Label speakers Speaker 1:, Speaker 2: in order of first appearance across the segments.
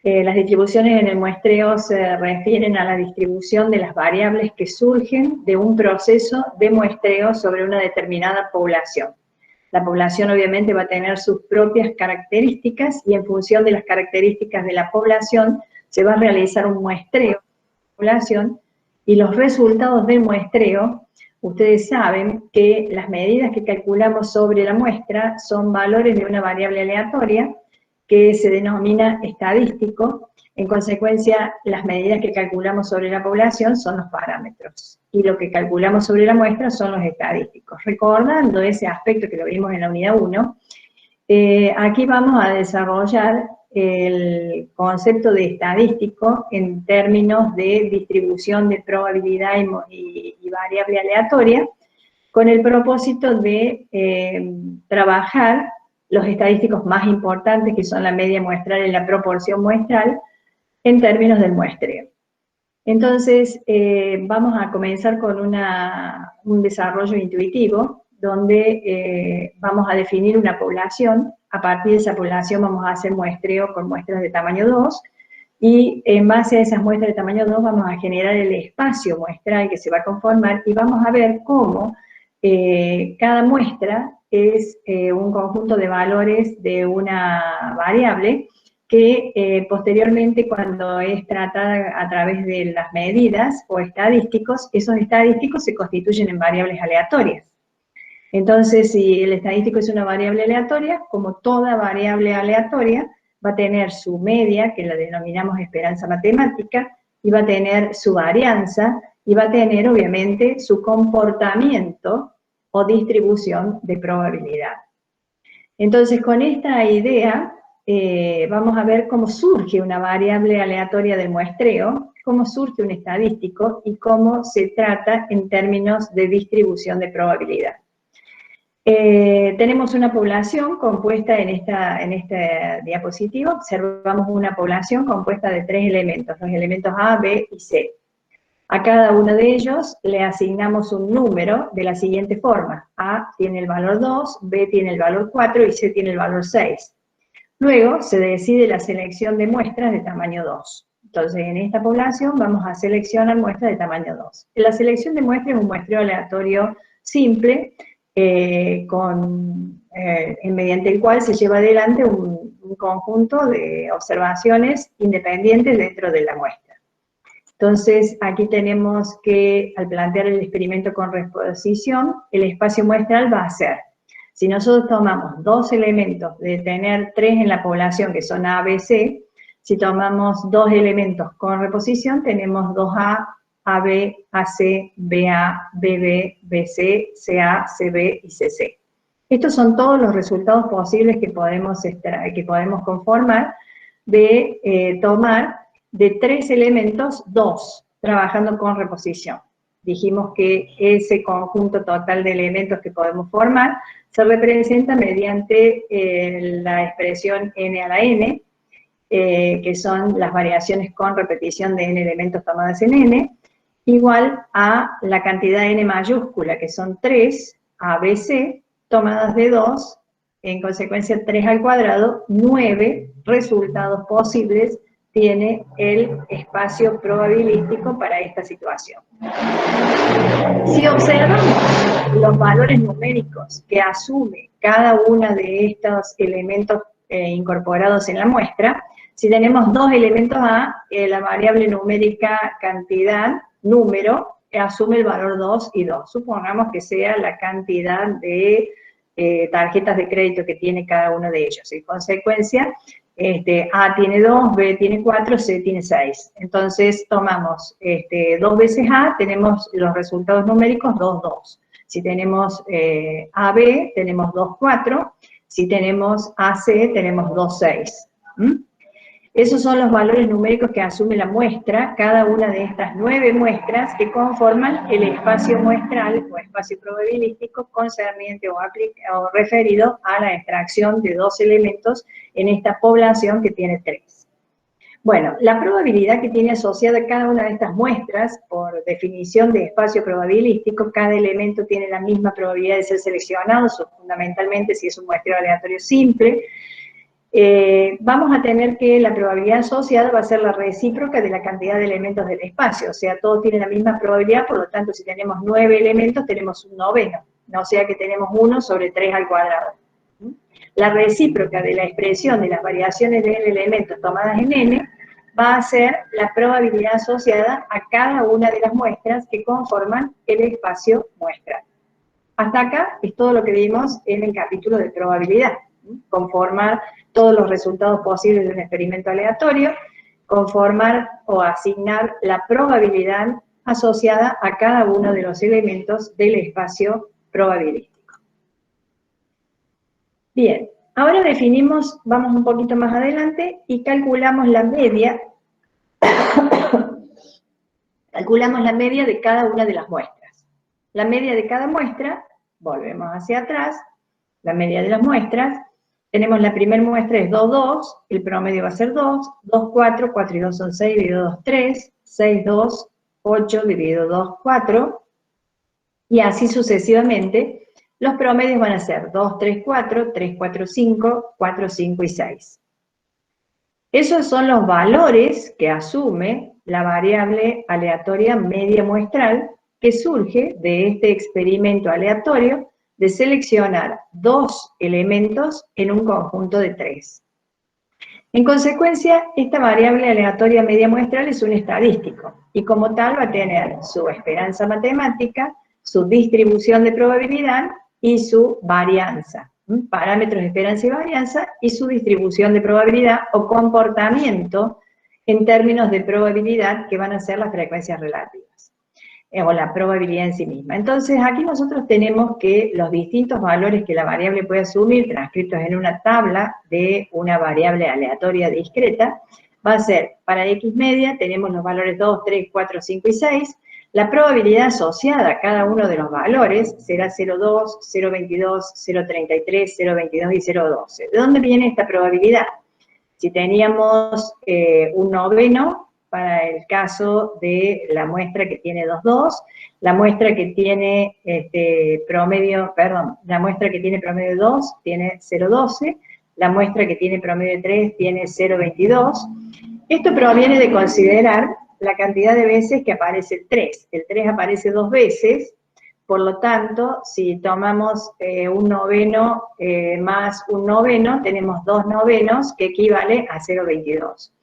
Speaker 1: Las distribuciones en el muestreo se refieren a la distribución de las variables que surgen de un proceso de muestreo sobre una determinada población. La población obviamente va a tener sus propias características y en función de las características de la población se va a realizar un muestreo de la población y los resultados del muestreo, ustedes saben que las medidas que calculamos sobre la muestra son valores de una variable aleatoria que se denomina estadístico. En consecuencia, las medidas que calculamos sobre la población son los parámetros, y lo que calculamos sobre la muestra son los estadísticos. Recordando ese aspecto que lo vimos en la unidad 1, aquí vamos a desarrollar el concepto de estadístico en términos de distribución de probabilidad y variable aleatoria, con el propósito de trabajar los estadísticos más importantes, que son la media muestral y la proporción muestral, en términos del muestreo. Entonces, vamos a comenzar con un desarrollo intuitivo, donde vamos a definir una población. A partir de esa población vamos a hacer muestreo con muestras de tamaño 2, y en base a esas muestras de tamaño 2 vamos a generar el espacio muestral que se va a conformar, y vamos a ver cómo cada muestra es un conjunto de valores de una variable que posteriormente, cuando es tratada a través de las medidas o estadísticos, esos estadísticos se constituyen en variables aleatorias. Entonces, si el estadístico es una variable aleatoria, como toda variable aleatoria, va a tener su media, que la denominamos esperanza matemática, y va a tener su varianza, y va a tener, obviamente, su comportamiento o distribución de probabilidad. Entonces, con esta idea, vamos a ver cómo surge una variable aleatoria del muestreo, cómo surge un estadístico y cómo se trata en términos de distribución de probabilidad. Tenemos una población compuesta en esta diapositiva. Observamos una población compuesta de 3 elementos, los elementos A, B y C. A cada uno de ellos le asignamos un número de la siguiente forma: A tiene el valor 2, B tiene el valor 4 y C tiene el valor 6. Luego se decide la selección de muestras de tamaño 2. Entonces, en esta población vamos a seleccionar muestras de tamaño 2. La selección de muestras es un muestreo aleatorio simple, mediante el cual se lleva adelante un conjunto de observaciones independientes dentro de la muestra. Entonces, aquí tenemos que, al plantear el experimento con reposición, el espacio muestral va a ser, si nosotros tomamos 2 elementos de tener 3 en la población, que son A, B, C, si tomamos 2 elementos con reposición, tenemos 2A, AB, AC, BA, BB, BC, CA, CB y CC. Estos son todos los resultados posibles que podemos conformar de tomar de 3 elementos 2, trabajando con reposición. Dijimos que ese conjunto total de elementos que podemos formar se representa mediante la expresión n a la n, que son las variaciones con repetición de n elementos tomadas en n, igual a la cantidad n mayúscula, que son 3, ABC, tomadas de 2, en consecuencia 3 al cuadrado, 9 resultados posibles tiene el espacio probabilístico para esta situación. Si observamos los valores numéricos que asume cada uno de estos elementos incorporados en la muestra, si tenemos 2 elementos A, la variable numérica cantidad, número, asume el valor 2 y 2. Supongamos que sea la cantidad de tarjetas de crédito que tiene cada uno de ellos. En consecuencia, A tiene 2, B tiene 4, C tiene 6. Entonces tomamos 2 veces A, tenemos los resultados numéricos 2, 2. Si tenemos AB, tenemos 2, 4. Si tenemos AC, tenemos 2, 6. Esos son los valores numéricos que asume la muestra, cada una de estas 9 muestras que conforman el espacio muestral o espacio probabilístico concerniente o referido a la extracción de 2 elementos en esta población que tiene 3. Bueno, la probabilidad que tiene asociada cada una de estas muestras, por definición de espacio probabilístico, cada elemento tiene la misma probabilidad de ser seleccionado, fundamentalmente si es un muestreo aleatorio simple. vamos a tener que la probabilidad asociada va a ser la recíproca de la cantidad de elementos del espacio, o sea, todos tienen la misma probabilidad, por lo tanto, si tenemos 9 elementos, tenemos un noveno, o sea que tenemos 1 sobre 3 al cuadrado. La recíproca de la expresión de las variaciones de elementos tomadas en n va a ser la probabilidad asociada a cada una de las muestras que conforman el espacio muestral. Hasta acá es todo lo que vimos en el capítulo de probabilidad. Conformar todos los resultados posibles de un experimento aleatorio, conformar o asignar la probabilidad asociada a cada uno de los elementos del espacio probabilístico. Bien, ahora definimos, vamos un poquito más adelante y calculamos la media. Calculamos la media de cada una de las muestras. La media de cada muestra, volvemos hacia atrás, la media de las muestras. Tenemos la primera muestra es 2, 2, el promedio va a ser 2, 2, 4, 4 y 2 son 6, dividido 2, 3, 6, 2, 8, dividido 2, 4, y así sucesivamente. Los promedios van a ser 2, 3, 4, 3, 4, 5, 4, 5 y 6. Esos son los valores que asume la variable aleatoria media muestral que surge de este experimento aleatorio de seleccionar 2 elementos en un conjunto de 3. En consecuencia, esta variable aleatoria media muestral es un estadístico, y como tal va a tener su esperanza matemática, su distribución de probabilidad y su varianza, parámetros de esperanza y varianza, y su distribución de probabilidad o comportamiento en términos de probabilidad, que van a ser las frecuencias relativas, o la probabilidad en sí misma. Entonces, aquí nosotros tenemos que los distintos valores que la variable puede asumir, transcritos en una tabla de una variable aleatoria discreta, va a ser, para X media, tenemos los valores 2, 3, 4, 5 y 6, la probabilidad asociada a cada uno de los valores será 0,2, 0,22, 0,33, 0,22 y 0,12. ¿De dónde viene esta probabilidad? Si teníamos un noveno, para el caso de la muestra que tiene 2,2, la muestra que tiene la muestra que tiene promedio 2 tiene 0,12, la muestra que tiene promedio 3 tiene 0,22. Esto proviene de considerar la cantidad de veces que aparece el 3. El 3 aparece 2 veces, por lo tanto, si tomamos un noveno más un noveno, tenemos 2 novenos, que equivale a 0,22.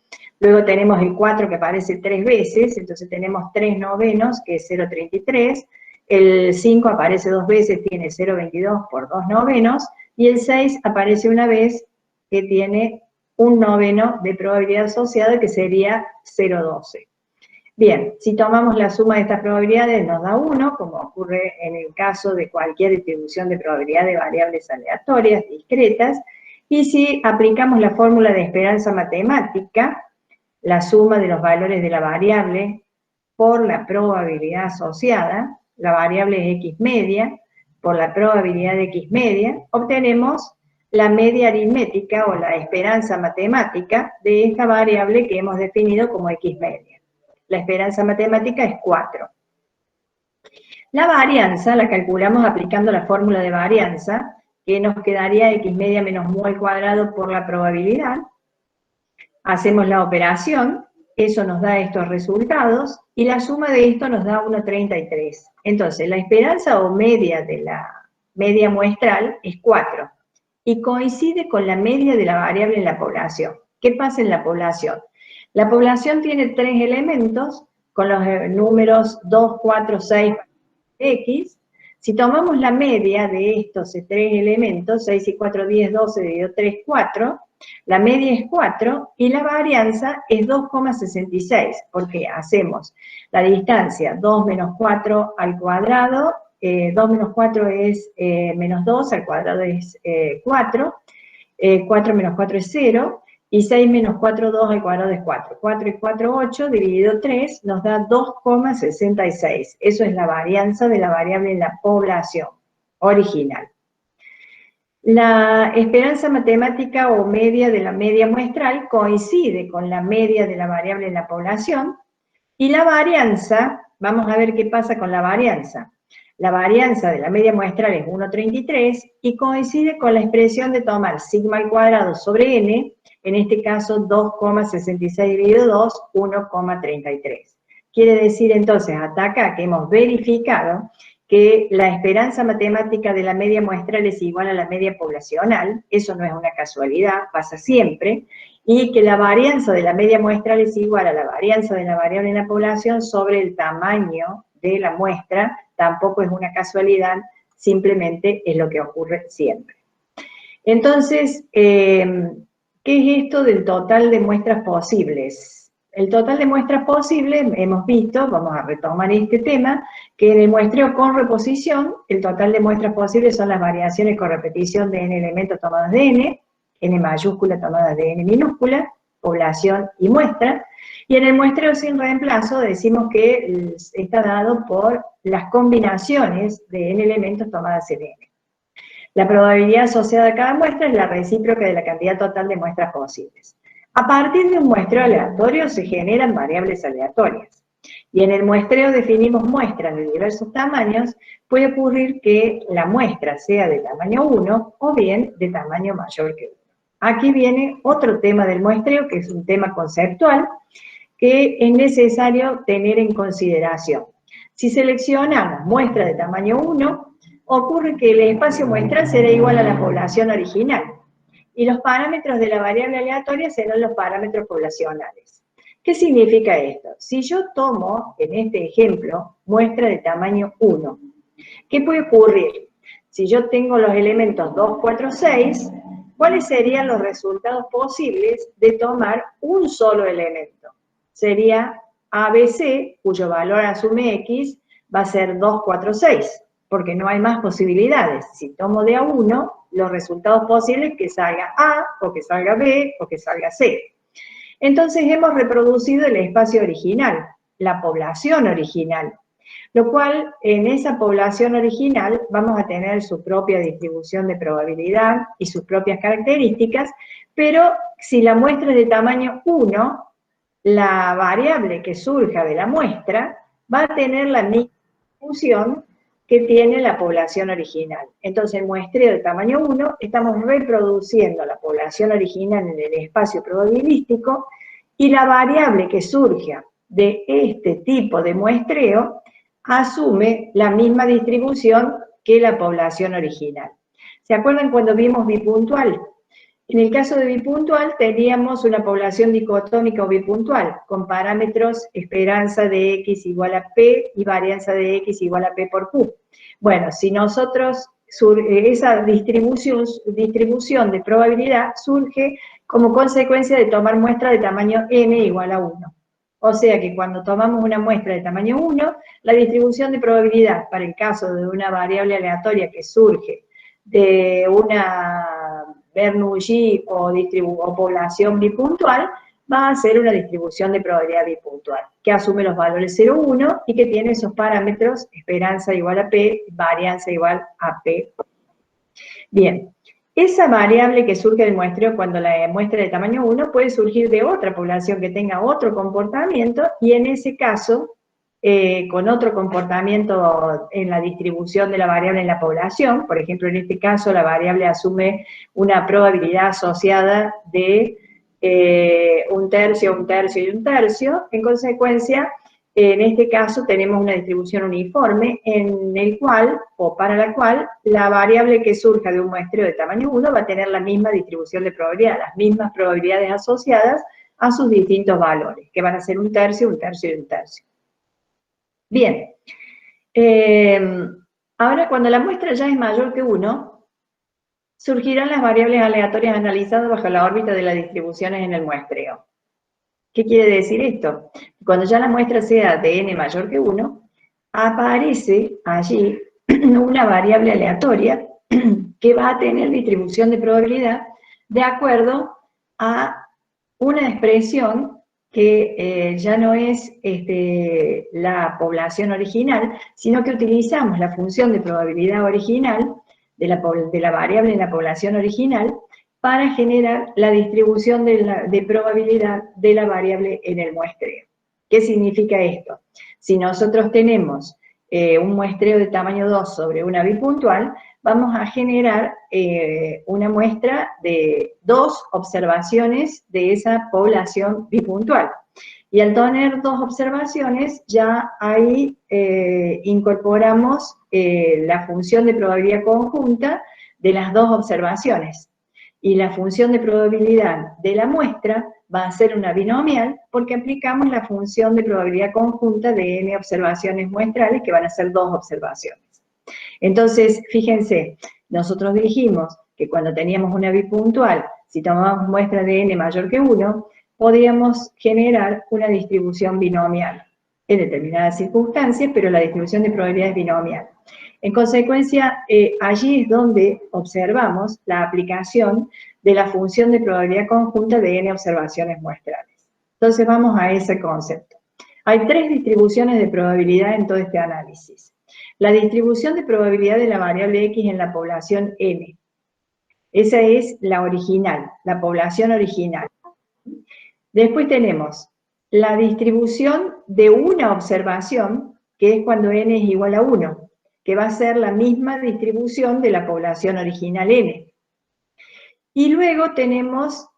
Speaker 1: Luego tenemos el 4 que aparece 3 veces, entonces tenemos 3 novenos, que es 0,33. El 5 aparece 2 veces, tiene 0,22 por 2 novenos. Y el 6 aparece una vez, que tiene un noveno de probabilidad asociada, que sería 0,12. Bien, si tomamos la suma de estas probabilidades nos da 1, como ocurre en el caso de cualquier distribución de probabilidad de variables aleatorias, discretas. Y si aplicamos la fórmula de esperanza matemática, la suma de los valores de la variable por la probabilidad asociada, la variable es X media, por la probabilidad de X media, obtenemos la media aritmética o la esperanza matemática de esta variable que hemos definido como X media. La esperanza matemática es 4. La varianza la calculamos aplicando la fórmula de varianza, que nos quedaría X media menos mu al cuadrado por la probabilidad. Hacemos la operación, eso nos da estos resultados, y la suma de esto nos da 1,33. Entonces, la esperanza o media de la media muestral es 4, y coincide con la media de la variable en la población. ¿Qué pasa en la población? La población tiene 3 elementos, con los números 2, 4, 6, X. Si tomamos la media de estos 3 elementos, 6 y 4, 10, 12, dividido 3, 4, la media es 4 y la varianza es 2,66, porque hacemos la distancia 2 menos 4 al cuadrado, 2 menos 4 es menos 2, al cuadrado es 4, 4 menos 4 es 0, y 6 menos 4, 2 al cuadrado es 4. 4 y 4, 8, dividido 3, nos da 2,66. Eso es la varianza de la variable en la población original. La esperanza matemática o media de la media muestral coincide con la media de la variable en la población, y la varianza, vamos a ver qué pasa con la varianza. La varianza de la media muestral es 1,33 y coincide con la expresión de tomar sigma al cuadrado sobre n, en este caso 2,66 dividido 2, 1,33. Quiere decir entonces, hasta acá que hemos verificado que la esperanza matemática de la media muestral es igual a la media poblacional, eso no es una casualidad, pasa siempre, y que la varianza de la media muestral es igual a la varianza de la variable en la población sobre el tamaño de la muestra, tampoco es una casualidad, simplemente es lo que ocurre siempre. Entonces, ¿qué es esto del total de muestras posibles? El total de muestras posibles, hemos visto, vamos a retomar este tema, que en el muestreo con reposición, el total de muestras posibles son las variaciones con repetición de n elementos tomadas de n mayúscula tomadas de n minúscula, población y muestra, y en el muestreo sin reemplazo decimos que está dado por las combinaciones de n elementos tomadas en n. La probabilidad asociada a cada muestra es la recíproca de la cantidad total de muestras posibles. A partir de un muestreo aleatorio se generan variables aleatorias. Y en el muestreo definimos muestras de diversos tamaños, puede ocurrir que la muestra sea de tamaño 1 o bien de tamaño mayor que 1. Aquí viene otro tema del muestreo, que es un tema conceptual, que es necesario tener en consideración. Si seleccionamos muestra de tamaño 1, ocurre que el espacio muestral será igual a la población original, y los parámetros de la variable aleatoria serán los parámetros poblacionales. ¿Qué significa esto? Si yo tomo, en este ejemplo, muestra de tamaño 1, ¿qué puede ocurrir? Si yo tengo los elementos 2, 4, 6, ¿cuáles serían los resultados posibles de tomar un solo elemento? Sería ABC, cuyo valor asume X, va a ser 2, 4, 6, porque no hay más posibilidades. Si tomo de a 1, los resultados posibles que salga A, o que salga B, o que salga C. Entonces hemos reproducido el espacio original, la población original, lo cual en esa población original vamos a tener su propia distribución de probabilidad y sus propias características, pero si la muestra es de tamaño 1, la variable que surja de la muestra va a tener la misma distribución que tiene la población original. Entonces, en muestreo de tamaño 1, estamos reproduciendo la población original en el espacio probabilístico y la variable que surja de este tipo de muestreo asume la misma distribución que la población original. ¿Se acuerdan cuando vimos bipuntual? En el caso de bipuntual teníamos una población dicotómica o bipuntual, con parámetros esperanza de X igual a P y varianza de X igual a P por Q. Bueno, si nosotros, esa distribución de probabilidad surge como consecuencia de tomar muestra de tamaño n igual a 1. O sea que cuando tomamos una muestra de tamaño 1, la distribución de probabilidad para el caso de una variable aleatoria que surge de una Bernoulli o población bipuntual, va a ser una distribución de probabilidad bipuntual, que asume los valores 0, 1 y que tiene esos parámetros, esperanza igual a P, varianza igual a P. Bien, esa variable que surge del muestreo cuando la muestra de tamaño 1 puede surgir de otra población que tenga otro comportamiento y en ese caso, con otro comportamiento en la distribución de la variable en la población, por ejemplo, en este caso la variable asume una probabilidad asociada de 1/3, 1/3 y 1/3, en consecuencia, en este caso tenemos una distribución uniforme en el cual, o para la cual, la variable que surja de un muestreo de tamaño 1 va a tener la misma distribución de probabilidad, las mismas probabilidades asociadas a sus distintos valores, que van a ser 1/3, 1/3 y 1/3. Bien, ahora cuando la muestra ya es mayor que 1, surgirán las variables aleatorias analizadas bajo la órbita de las distribuciones en el muestreo. ¿Qué quiere decir esto? Cuando ya la muestra sea de n mayor que 1, aparece allí una variable aleatoria que va a tener distribución de probabilidad de acuerdo a una expresión que ya no es la población original, sino que utilizamos la función de probabilidad original de la variable en la población original para generar la distribución de probabilidad de la variable en el muestreo. ¿Qué significa esto? Si nosotros tenemos un muestreo de tamaño 2 sobre una bipuntual, vamos a generar una muestra de 2 observaciones de esa población bipuntual. Y al tener 2 observaciones, ya ahí incorporamos la función de probabilidad conjunta de las 2 observaciones. Y la función de probabilidad de la muestra va a ser una binomial porque aplicamos la función de probabilidad conjunta de n observaciones muestrales, que van a ser 2 observaciones. Entonces, fíjense, nosotros dijimos que cuando teníamos una bipuntual, si tomábamos muestra de n mayor que 1, podíamos generar una distribución binomial en determinadas circunstancias, pero la distribución de probabilidad es binomial. En consecuencia, allí es donde observamos la aplicación de la función de probabilidad conjunta de n observaciones muestrales. Entonces vamos a ese concepto. Hay 3 distribuciones de probabilidad en todo este análisis. La distribución de probabilidad de la variable x en la población n. Esa es la original, la población original. Después tenemos la distribución de una observación, que es cuando n es igual a 1, que va a ser la misma distribución de la población original n. Y luego tenemos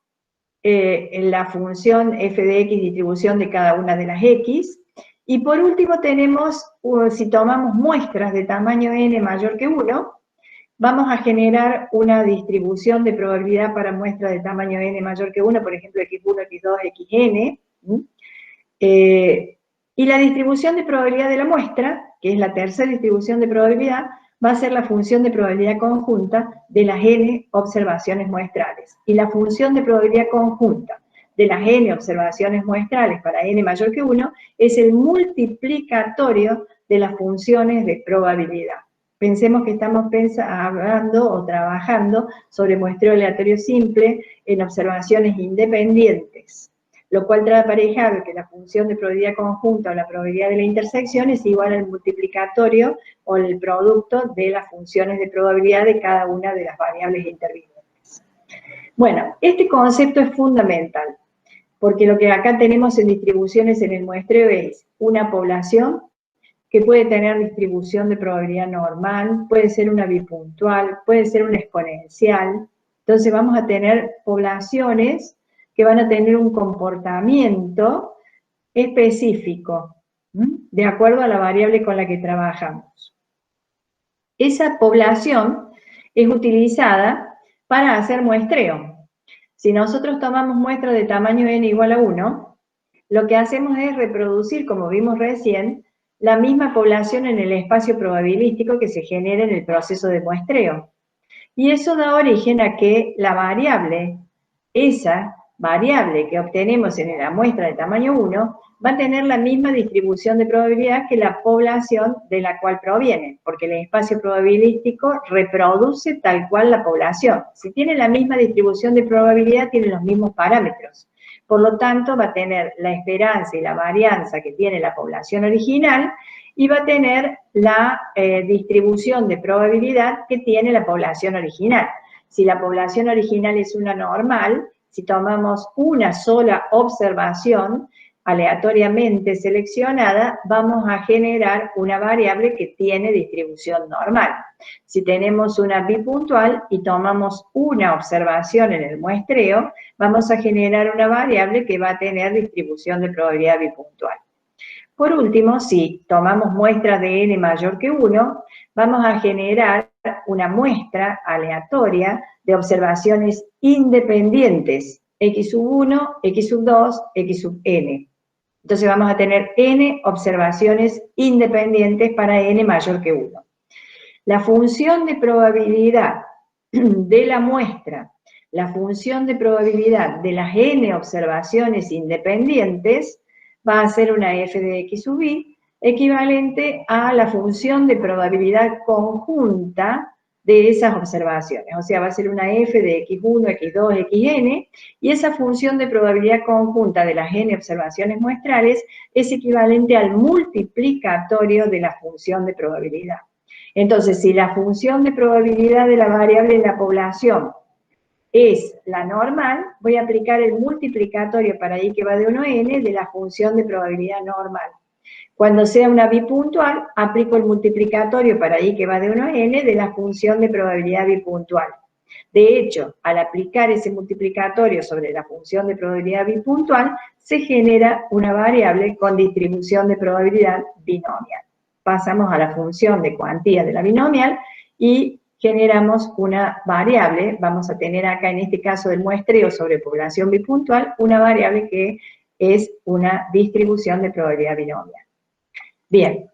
Speaker 1: la función f de x, distribución de cada una de las x. Y por último tenemos, si tomamos muestras de tamaño n mayor que 1, vamos a generar una distribución de probabilidad para muestras de tamaño n mayor que 1, por ejemplo, x1, x2, xn. Y la distribución de probabilidad de la muestra, que es la tercera distribución de probabilidad, va a ser la función de probabilidad conjunta de las n observaciones muestrales. Y la función de probabilidad conjunta de las n observaciones muestrales para n mayor que 1 es el multiplicatorio de las funciones de probabilidad. Pensemos que estamos hablando o trabajando sobre muestreo aleatorio simple en observaciones independientes, lo cual trae aparejado que la función de probabilidad conjunta o la probabilidad de la intersección es igual al multiplicatorio o el producto de las funciones de probabilidad de cada una de las variables intervinientes. Bueno, este concepto es fundamental, porque lo que acá tenemos en distribuciones en el muestreo es una población que puede tener distribución de probabilidad normal, puede ser una bipuntual, puede ser una exponencial. Entonces vamos a tener poblaciones que van a tener un comportamiento específico, de acuerdo a la variable con la que trabajamos. Esa población es utilizada para hacer muestreo. Si nosotros tomamos muestras de tamaño n igual a 1, lo que hacemos es reproducir, como vimos recién, la misma población en el espacio probabilístico que se genera en el proceso de muestreo. Y eso da origen a que la variable, esa variable que obtenemos en la muestra de tamaño 1, va a tener la misma distribución de probabilidad que la población de la cual proviene, porque el espacio probabilístico reproduce tal cual la población. Si tiene la misma distribución de probabilidad, tiene los mismos parámetros. Por lo tanto, va a tener la esperanza y la varianza que tiene la población original y va a tener la distribución de probabilidad que tiene la población original. Si la población original es una normal, si tomamos una sola observación aleatoriamente seleccionada, vamos a generar una variable que tiene distribución normal. Si tenemos una bipuntual y tomamos una observación en el muestreo, vamos a generar una variable que va a tener distribución de probabilidad bipuntual. Por último, si tomamos muestras de n mayor que 1, vamos a generar una muestra aleatoria de observaciones independientes, x sub 1, x sub 2, x sub n. Entonces vamos a tener n observaciones independientes para n mayor que 1. La función de probabilidad de la muestra, la función de probabilidad de las n observaciones independientes, va a ser una f de x sub i, equivalente a la función de probabilidad conjunta de esas observaciones. O sea, va a ser una f de x1, x2, xn, y esa función de probabilidad conjunta de las n observaciones muestrales es equivalente al multiplicatorio de la función de probabilidad. Entonces, si la función de probabilidad de la variable en la población es la normal, voy a aplicar el multiplicatorio para i que va de 1 a n de la función de probabilidad normal. Cuando sea una bipuntual, aplico el multiplicatorio para i que va de 1 a n de la función de probabilidad bipuntual. De hecho, al aplicar ese multiplicatorio sobre la función de probabilidad bipuntual, se genera una variable con distribución de probabilidad binomial. Pasamos a la función de cuantía de la binomial y generamos una variable, vamos a tener acá en este caso del muestreo sobre población bipuntual, una variable que es una distribución de probabilidad binomial. Bien,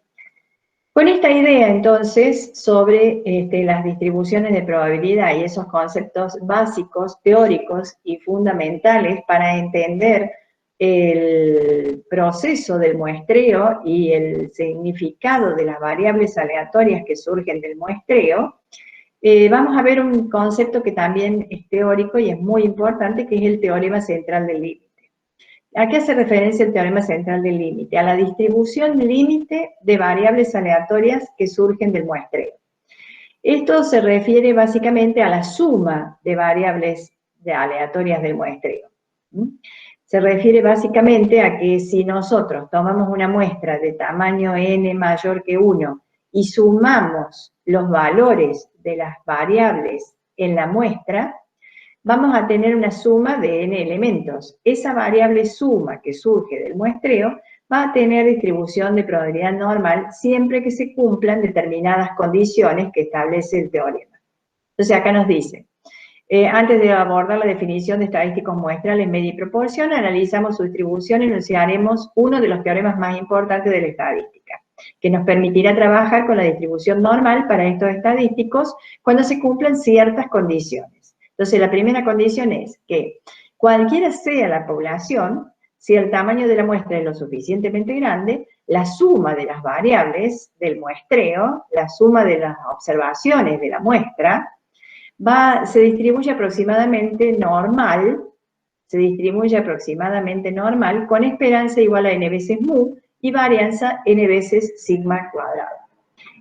Speaker 1: con esta idea entonces sobre las distribuciones de probabilidad y esos conceptos básicos, teóricos y fundamentales para entender el proceso del muestreo y el significado de las variables aleatorias que surgen del muestreo, vamos a ver un concepto que también es teórico y es muy importante, que es el teorema central del límite. ¿A qué hace referencia el teorema central del límite? A la distribución límite de variables aleatorias que surgen del muestreo. Esto se refiere básicamente a la suma de variables aleatorias del muestreo. Se refiere básicamente a que si nosotros tomamos una muestra de tamaño n mayor que 1 y sumamos los valores de las variables en la muestra, vamos a tener una suma de n elementos. Esa variable suma que surge del muestreo va a tener distribución de probabilidad normal siempre que se cumplan determinadas condiciones que establece el teorema. Entonces acá nos dice, antes de abordar la definición de estadísticos muestrales media y proporción, analizamos su distribución y enunciaremos uno de los teoremas más importantes de la estadística, que nos permitirá trabajar con la distribución normal para estos estadísticos cuando se cumplan ciertas condiciones. Entonces, la primera condición es que cualquiera sea la población, si el tamaño de la muestra es lo suficientemente grande, la suma de las variables del muestreo, la suma de las observaciones de la muestra, se distribuye aproximadamente normal, con esperanza igual a n veces mu y varianza n veces sigma cuadrado.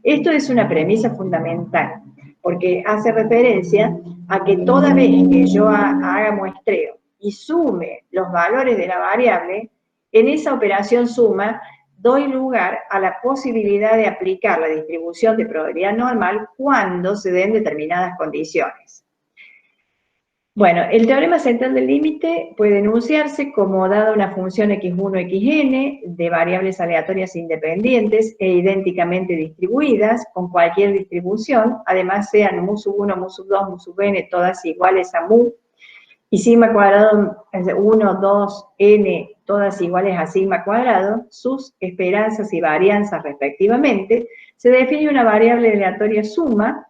Speaker 1: Esto es una premisa fundamental, porque hace referencia a que toda vez que yo haga muestreo y sume los valores de la variable, en esa operación suma doy lugar a la posibilidad de aplicar la distribución de probabilidad normal cuando se den determinadas condiciones. Bueno, el teorema central del límite puede enunciarse como dada una función x1, xn de variables aleatorias independientes e idénticamente distribuidas con cualquier distribución, además sean mu sub 1, mu sub 2, mu sub n, todas iguales a mu, y sigma cuadrado 1, 2, n, todas iguales a sigma cuadrado, sus esperanzas y varianzas respectivamente, se define una variable aleatoria suma,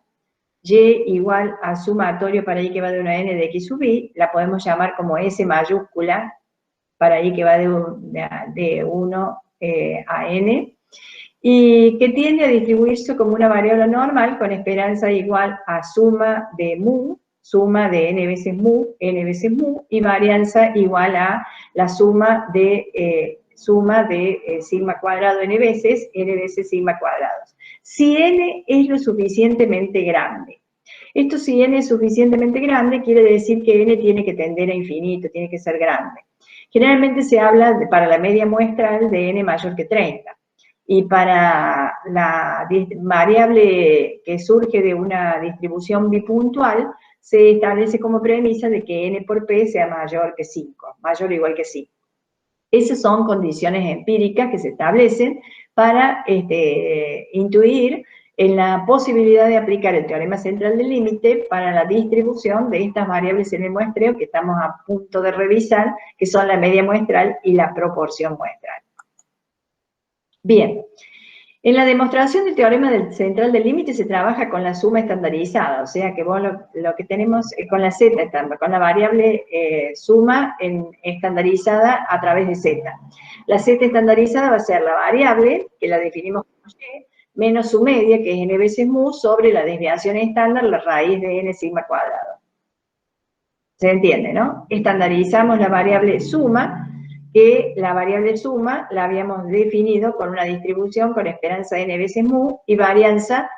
Speaker 1: y igual a sumatorio para i que va de 1 a n de x sub i, la podemos llamar como S mayúscula para i que va de 1 a n, y que tiende a distribuirse como una variable normal con esperanza igual a suma de mu, suma de n veces mu, y varianza igual a la suma de sigma cuadrado n veces sigma cuadrados. Si n es lo suficientemente grande. Esto, si n es suficientemente grande, quiere decir que n tiene que tender a infinito, tiene que ser grande. Generalmente se habla para la media muestral de n mayor que 30. Y para la variable que surge de una distribución bipuntual, se establece como premisa de que n por p sea mayor que 5, mayor o igual que 5. Esas son condiciones empíricas que se establecen para intuir en la posibilidad de aplicar el teorema central del límite para la distribución de estas variables en el muestreo que estamos a punto de revisar, que son la media muestral y la proporción muestral. Bien, en la demostración del teorema central del límite se trabaja con la suma estandarizada, o sea que vos lo que tenemos con la z, con la variable suma estandarizada a través de z. La z estandarizada va a ser la variable, que la definimos como y, menos su media, que es n veces mu, sobre la desviación estándar, la raíz de n sigma cuadrado. ¿Se entiende, no? Estandarizamos la variable suma, que la variable suma la habíamos definido con una distribución con esperanza n veces mu y varianza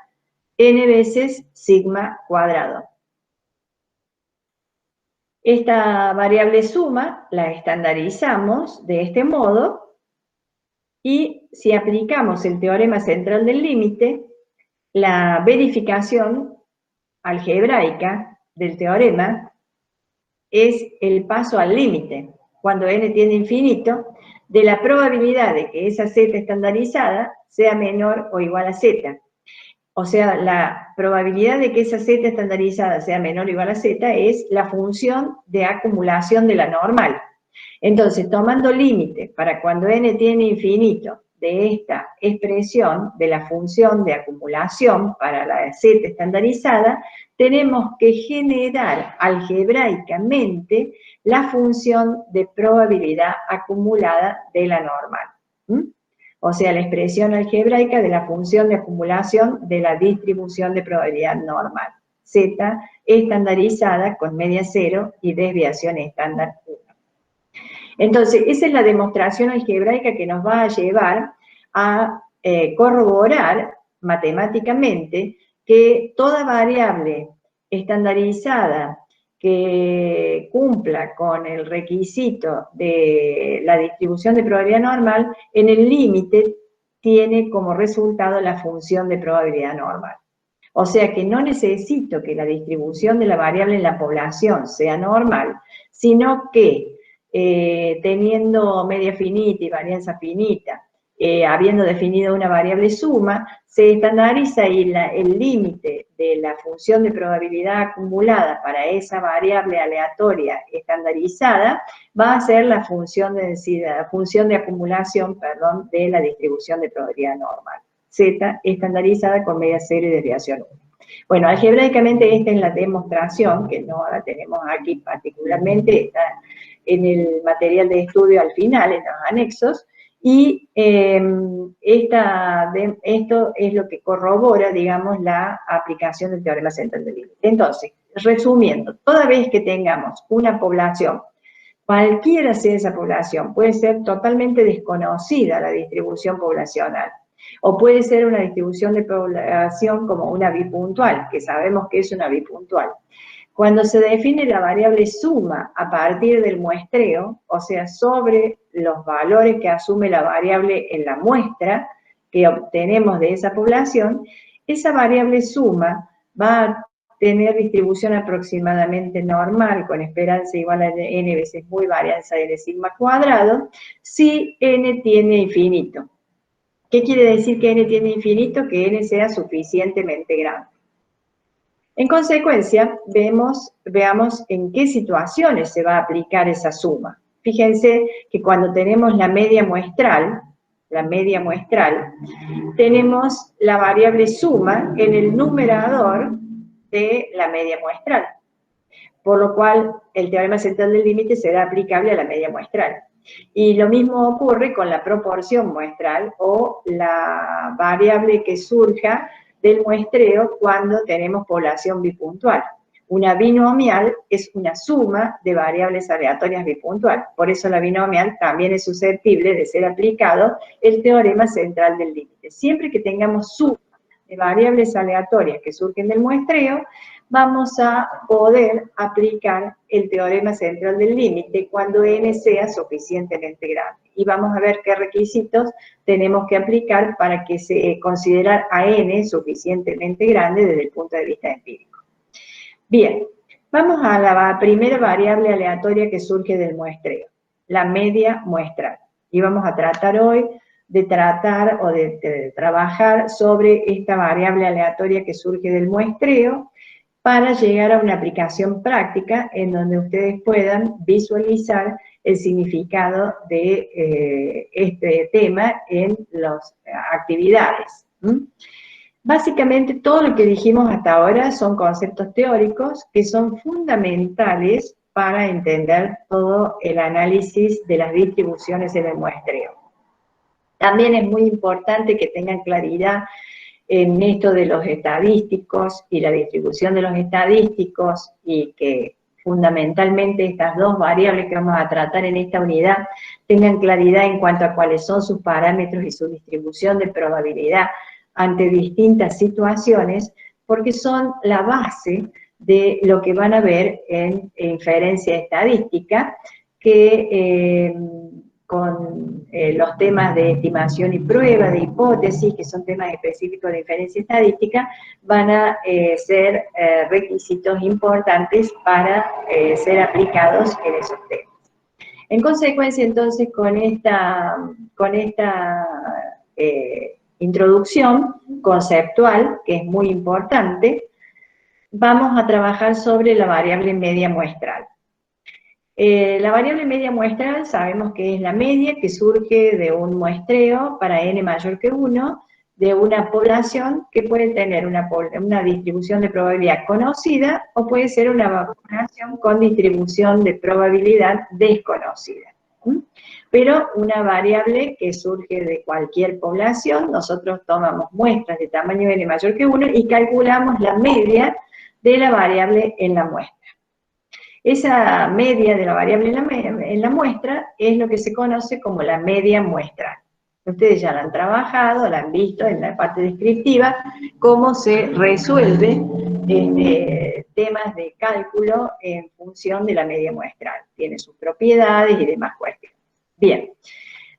Speaker 1: n veces sigma cuadrado. Esta variable suma la estandarizamos de este modo Y si aplicamos el teorema central del límite, la verificación algebraica del teorema es el paso al límite, cuando n tiende a infinito, de la probabilidad de que esa z estandarizada sea menor o igual a z. O sea, la probabilidad de que esa z estandarizada sea menor o igual a z es la función de acumulación de la normal. Entonces, tomando límite para cuando n tiende a infinito de esta expresión de la función de acumulación para la z estandarizada, tenemos que generar algebraicamente la función de probabilidad acumulada de la normal. O sea, la expresión algebraica de la función de acumulación de la distribución de probabilidad normal. Z estandarizada con media cero y desviación estándar 1. Entonces, esa es la demostración algebraica que nos va a llevar a corroborar matemáticamente que toda variable estandarizada que cumpla con el requisito de la distribución de probabilidad normal, en el límite tiene como resultado la función de probabilidad normal. O sea que no necesito que la distribución de la variable en la población sea normal, sino que teniendo media finita y varianza finita, habiendo definido una variable suma, se estandariza y el límite de la función de probabilidad acumulada para esa variable aleatoria estandarizada va a ser la función de densidad, la función de acumulación, perdón, de la distribución de probabilidad normal. Z estandarizada con media cero y desviación 1. Bueno, algebraicamente esta es la demostración, que no la tenemos aquí particularmente, está en el material de estudio al final, en los anexos, y esto es lo que corrobora, digamos, la aplicación del teorema central del límite. Entonces, resumiendo, toda vez que tengamos una población, cualquiera sea esa población, puede ser totalmente desconocida la distribución poblacional, o puede ser una distribución de población como una bipuntual, que sabemos que es una bipuntual. Cuando se define la variable suma a partir del muestreo, o sea, sobre los valores que asume la variable en la muestra que obtenemos de esa población, esa variable suma va a tener distribución aproximadamente normal, con esperanza igual a n veces muy varianza de n sigma cuadrado, si n tiene infinito. ¿Qué quiere decir que n tiene infinito? Que n sea suficientemente grande. En consecuencia, veamos en qué situaciones se va a aplicar esa suma. Fíjense que cuando tenemos la media muestral, tenemos la variable suma en el numerador de la media muestral, por lo cual el teorema central del límite será aplicable a la media muestral. Y lo mismo ocurre con la proporción muestral o la variable que surja del muestreo cuando tenemos población bipuntual. Una binomial es una suma de variables aleatorias bipuntual. Por eso la binomial también es susceptible de ser aplicado el teorema central del límite. Siempre que tengamos suma de variables aleatorias que surgen del muestreo, vamos a poder aplicar el teorema central del límite cuando n sea suficientemente grande. Y vamos a ver qué requisitos tenemos que aplicar para que se considerar a n suficientemente grande desde el punto de vista empírico. Bien, vamos a la primera variable aleatoria que surge del muestreo, la media muestral. Y vamos a tratar hoy de trabajar sobre esta variable aleatoria que surge del muestreo, para llegar a una aplicación práctica en donde ustedes puedan visualizar el significado de este tema en las actividades. Básicamente todo lo que dijimos hasta ahora son conceptos teóricos que son fundamentales para entender todo el análisis de las distribuciones en el muestreo. También es muy importante que tengan claridad en esto de los estadísticos y la distribución de los estadísticos, y que fundamentalmente estas dos variables que vamos a tratar en esta unidad tengan claridad en cuanto a cuáles son sus parámetros y su distribución de probabilidad ante distintas situaciones, porque son la base de lo que van a ver en inferencia estadística, que los temas de estimación y prueba, de hipótesis, que son temas específicos de inferencia estadística, van a ser requisitos importantes para ser aplicados en esos temas. En consecuencia, entonces, con esta introducción conceptual, que es muy importante, vamos a trabajar sobre la variable media muestral. La variable media muestral sabemos que es la media que surge de un muestreo para n mayor que 1 de una población que puede tener una distribución de probabilidad conocida o puede ser una población con distribución de probabilidad desconocida. Pero una variable que surge de cualquier población, nosotros tomamos muestras de tamaño n mayor que 1 y calculamos la media de la variable en la muestra. Esa media de la variable en la muestra es lo que se conoce como la media muestral. Ustedes ya la han trabajado, la han visto en la parte descriptiva, cómo se resuelve temas de cálculo en función de la media muestral. Tiene sus propiedades y demás cuestiones. Bien,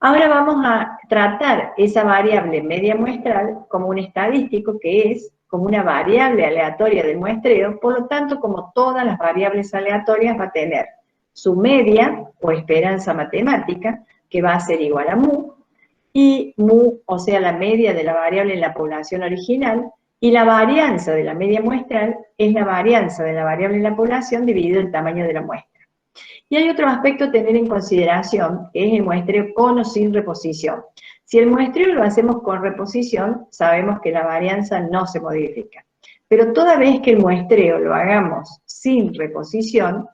Speaker 1: ahora vamos a tratar esa variable media muestral como un estadístico que es como una variable aleatoria del muestreo, por lo tanto, como todas las variables aleatorias, va a tener su media o esperanza matemática, que va a ser igual a mu, y mu, o sea, la media de la variable en la población original, y la varianza de la media muestral es la varianza de la variable en la población dividido el tamaño de la muestra. Y hay otro aspecto a tener en consideración, que es el muestreo con o sin reposición. Si el muestreo lo hacemos con reposición, sabemos que la varianza no se modifica. Pero toda vez que el muestreo lo hagamos sin reposición,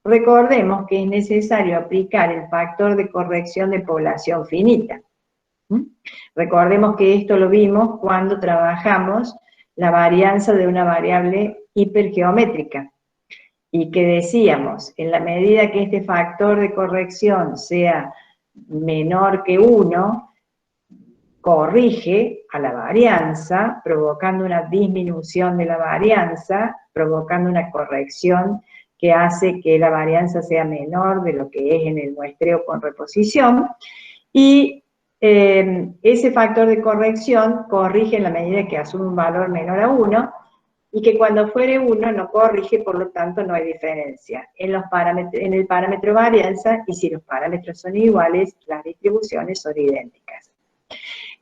Speaker 1: recordemos que es necesario aplicar el factor de corrección de población finita. Recordemos que esto lo vimos cuando trabajamos la varianza de una variable hipergeométrica. Y que decíamos, en la medida que este factor de corrección sea menor que 1, corrige a la varianza, provocando una disminución de la varianza, provocando una corrección que hace que la varianza sea menor de lo que es en el muestreo con reposición, y ese factor de corrección corrige en la medida que asume un valor menor a 1, y que cuando fuere 1 no corrige, por lo tanto no hay diferencia en el parámetro varianza, y si los parámetros son iguales, las distribuciones son idénticas.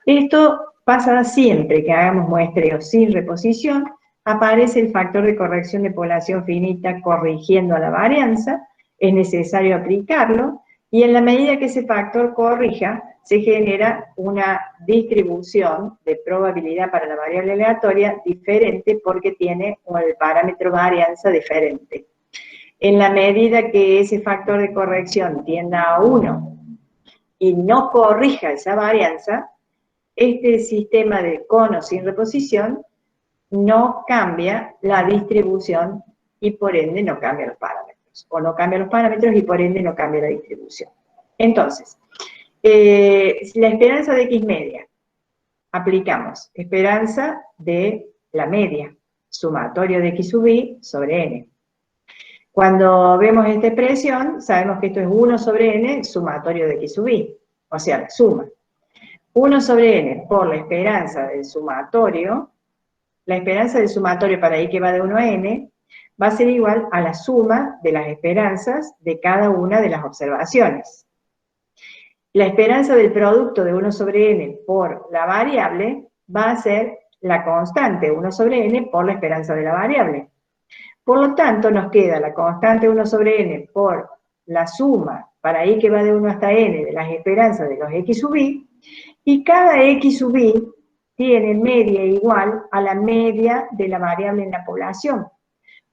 Speaker 1: Esto pasa siempre que hagamos muestreo sin reposición, aparece el factor de corrección de población finita corrigiendo a la varianza, es necesario aplicarlo, y en la medida que ese factor corrija, se genera una distribución de probabilidad para la variable aleatoria diferente porque tiene el parámetro varianza diferente. En la medida que ese factor de corrección tienda a 1 y no corrija esa varianza, este sistema de con o sin reposición no cambia la distribución y por ende no cambia los parámetros. O no cambia los parámetros y por ende no cambia la distribución. Entonces, la esperanza de X media. Aplicamos esperanza de la media, sumatorio de X sub I sobre N. Cuando vemos esta expresión, sabemos que esto es 1 sobre N sumatorio de X sub I, o sea, la suma. 1 sobre N por la esperanza del sumatorio, la esperanza del sumatorio para I que va de 1 a N, va a ser igual a la suma de las esperanzas de cada una de las observaciones. La esperanza del producto de 1 sobre N por la variable va a ser la constante 1 sobre N por la esperanza de la variable. Por lo tanto, nos queda la constante 1 sobre N por la suma para I que va de 1 hasta N de las esperanzas de los X sub I, y cada X sub I tiene media igual a la media de la variable en la población,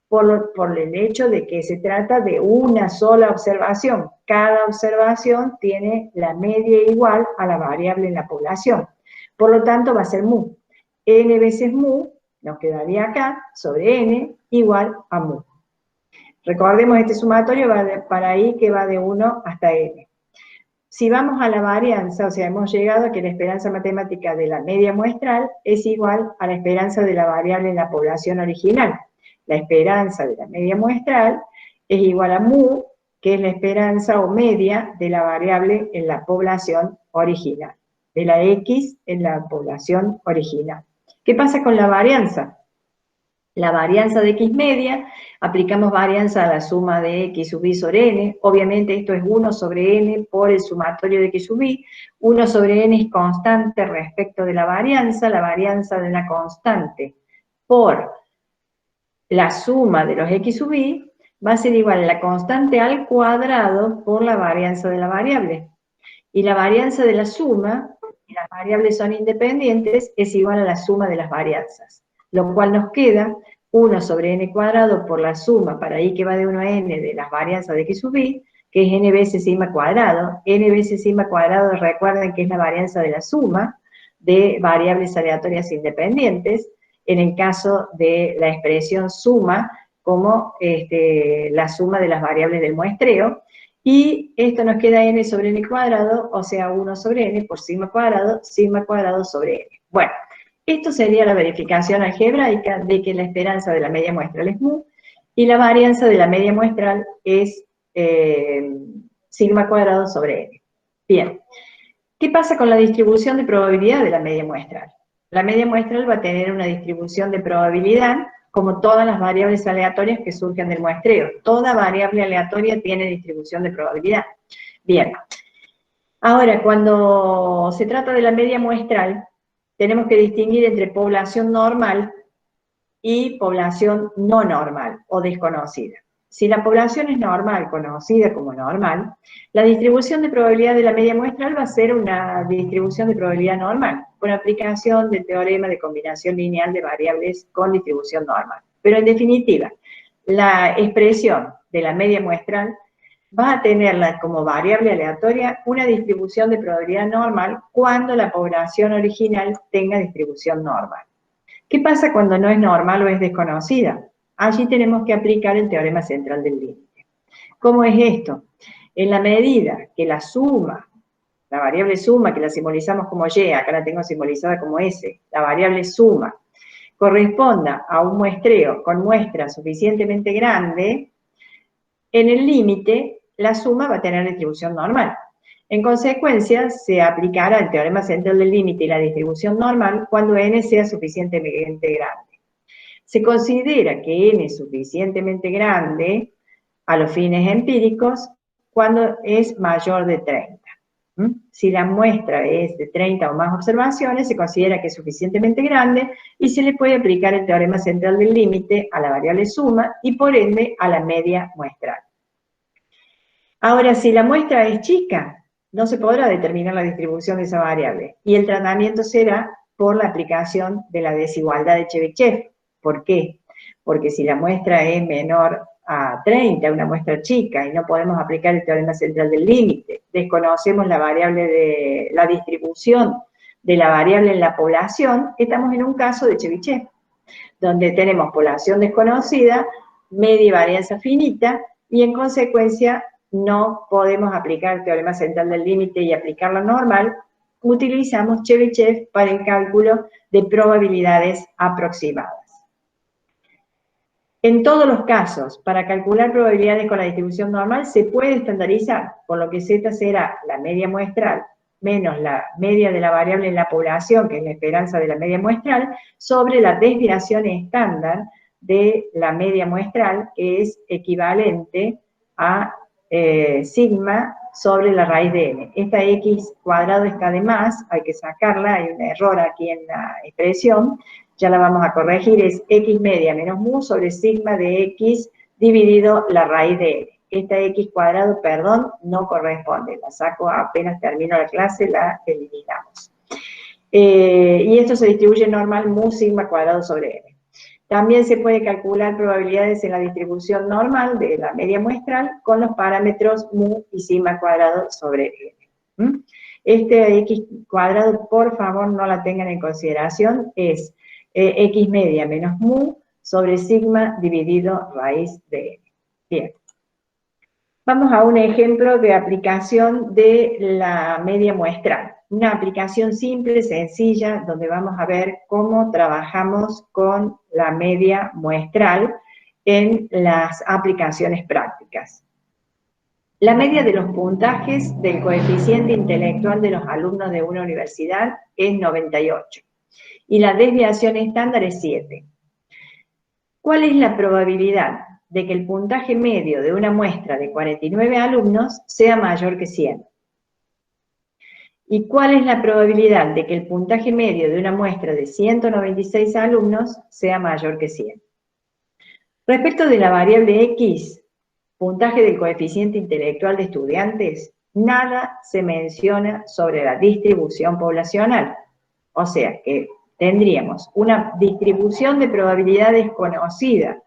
Speaker 1: por el hecho de que se trata de una sola observación. Cada observación tiene la media igual a la variable en la población. Por lo tanto, va a ser mu. N veces mu, nos quedaría acá, sobre N, igual a mu. Recordemos este sumatorio para I que va de 1 hasta N. Si vamos a la varianza, o sea, hemos llegado a que la esperanza matemática de la media muestral es igual a la esperanza de la variable en la población original. La esperanza de la media muestral es igual a mu que es la esperanza o media de la variable en la población original, de la X en la población original. ¿Qué pasa con la varianza? La varianza de X media, aplicamos varianza a la suma de X sub I sobre N, obviamente esto es 1 sobre N por el sumatorio de X sub I, 1 sobre N es constante respecto de la varianza de una constante por la suma de los X sub I va a ser igual a la constante al cuadrado por la varianza de la variable. Y la varianza de la suma, y las variables son independientes, es igual a la suma de las varianzas. Lo cual nos queda 1 sobre n cuadrado por la suma, para i que va de 1 a n, de las varianzas de x sub i, que es n veces sigma cuadrado. N veces sigma cuadrado, recuerden que es la varianza de la suma de variables aleatorias independientes, en el caso de la expresión suma, como la suma de las variables del muestreo, y esto nos queda n sobre n cuadrado, o sea 1 sobre n por sigma cuadrado sobre n. Bueno, esto sería la verificación algebraica de que la esperanza de la media muestral es mu, y la varianza de la media muestral es sigma cuadrado sobre n. Bien, ¿qué pasa con la distribución de probabilidad de la media muestral? La media muestral va a tener una distribución de probabilidad como todas las variables aleatorias que surgen del muestreo. Toda variable aleatoria tiene distribución de probabilidad. Bien. Ahora, cuando se trata de la media muestral, tenemos que distinguir entre población normal y población no normal o desconocida. Si la población es normal, conocida como normal, la distribución de probabilidad de la media muestral va a ser una distribución de probabilidad normal, con aplicación del teorema de combinación lineal de variables con distribución normal. Pero en definitiva, la expresión de la media muestral va a tenerla como variable aleatoria una distribución de probabilidad normal cuando la población original tenga distribución normal. ¿Qué pasa cuando no es normal o es desconocida? Allí tenemos que aplicar el teorema central del límite. ¿Cómo es esto? En la medida que la suma, la variable suma, que la simbolizamos como y, acá la tengo simbolizada como s, la variable suma, corresponda a un muestreo con muestra suficientemente grande, en el límite la suma va a tener distribución normal. En consecuencia, se aplicará el teorema central del límite y la distribución normal cuando n sea suficientemente grande. Se considera que n es suficientemente grande a los fines empíricos cuando es mayor de 30. Si la muestra es de 30 o más observaciones, se considera que es suficientemente grande y se le puede aplicar el teorema central del límite a la variable suma y por ende a la media muestral. Ahora, si la muestra es chica, no se podrá determinar la distribución de esa variable y el tratamiento será por la aplicación de la desigualdad de Chebyshev. ¿Por qué? Porque si la muestra es menor a 30, una muestra chica, y no podemos aplicar el teorema central del límite, desconocemos la variable de la distribución de la variable en la población, estamos en un caso de Chebyshev, donde tenemos población desconocida, media y varianza finita, y en consecuencia no podemos aplicar el teorema central del límite y aplicar la normal, utilizamos Chebyshev para el cálculo de probabilidades aproximadas. En todos los casos, para calcular probabilidades con la distribución normal, se puede estandarizar, por lo que Z será la media muestral menos la media de la variable en la población, que es la esperanza de la media muestral, sobre la desviación estándar de la media muestral, que es equivalente a sigma sobre la raíz de n. Esta x cuadrado está de más, hay que sacarla, hay un error aquí en la expresión, ya la vamos a corregir, es x media menos mu sobre sigma de x dividido la raíz de n. Esta x cuadrado, perdón, no corresponde, la saco apenas termino la clase, la eliminamos. Y esto se distribuye normal mu sigma cuadrado sobre n. También se puede calcular probabilidades en la distribución normal de la media muestral con los parámetros mu y sigma cuadrado sobre n. Este x cuadrado, por favor, no la tengan en consideración, es x media menos mu sobre sigma dividido raíz de n. Bien. Vamos a un ejemplo de aplicación de la media muestral. Una aplicación simple, sencilla, donde vamos a ver cómo trabajamos con la media muestral en las aplicaciones prácticas. La media de los puntajes del coeficiente intelectual de los alumnos de una universidad es 98 y la desviación estándar es 7. ¿Cuál es la probabilidad de que el puntaje medio de una muestra de 49 alumnos sea mayor que 100? ¿Y cuál es la probabilidad de que el puntaje medio de una muestra de 196 alumnos sea mayor que 100? Respecto de la variable X, puntaje del coeficiente intelectual de estudiantes, nada se menciona sobre la distribución poblacional. O sea que tendríamos una distribución de probabilidades conocida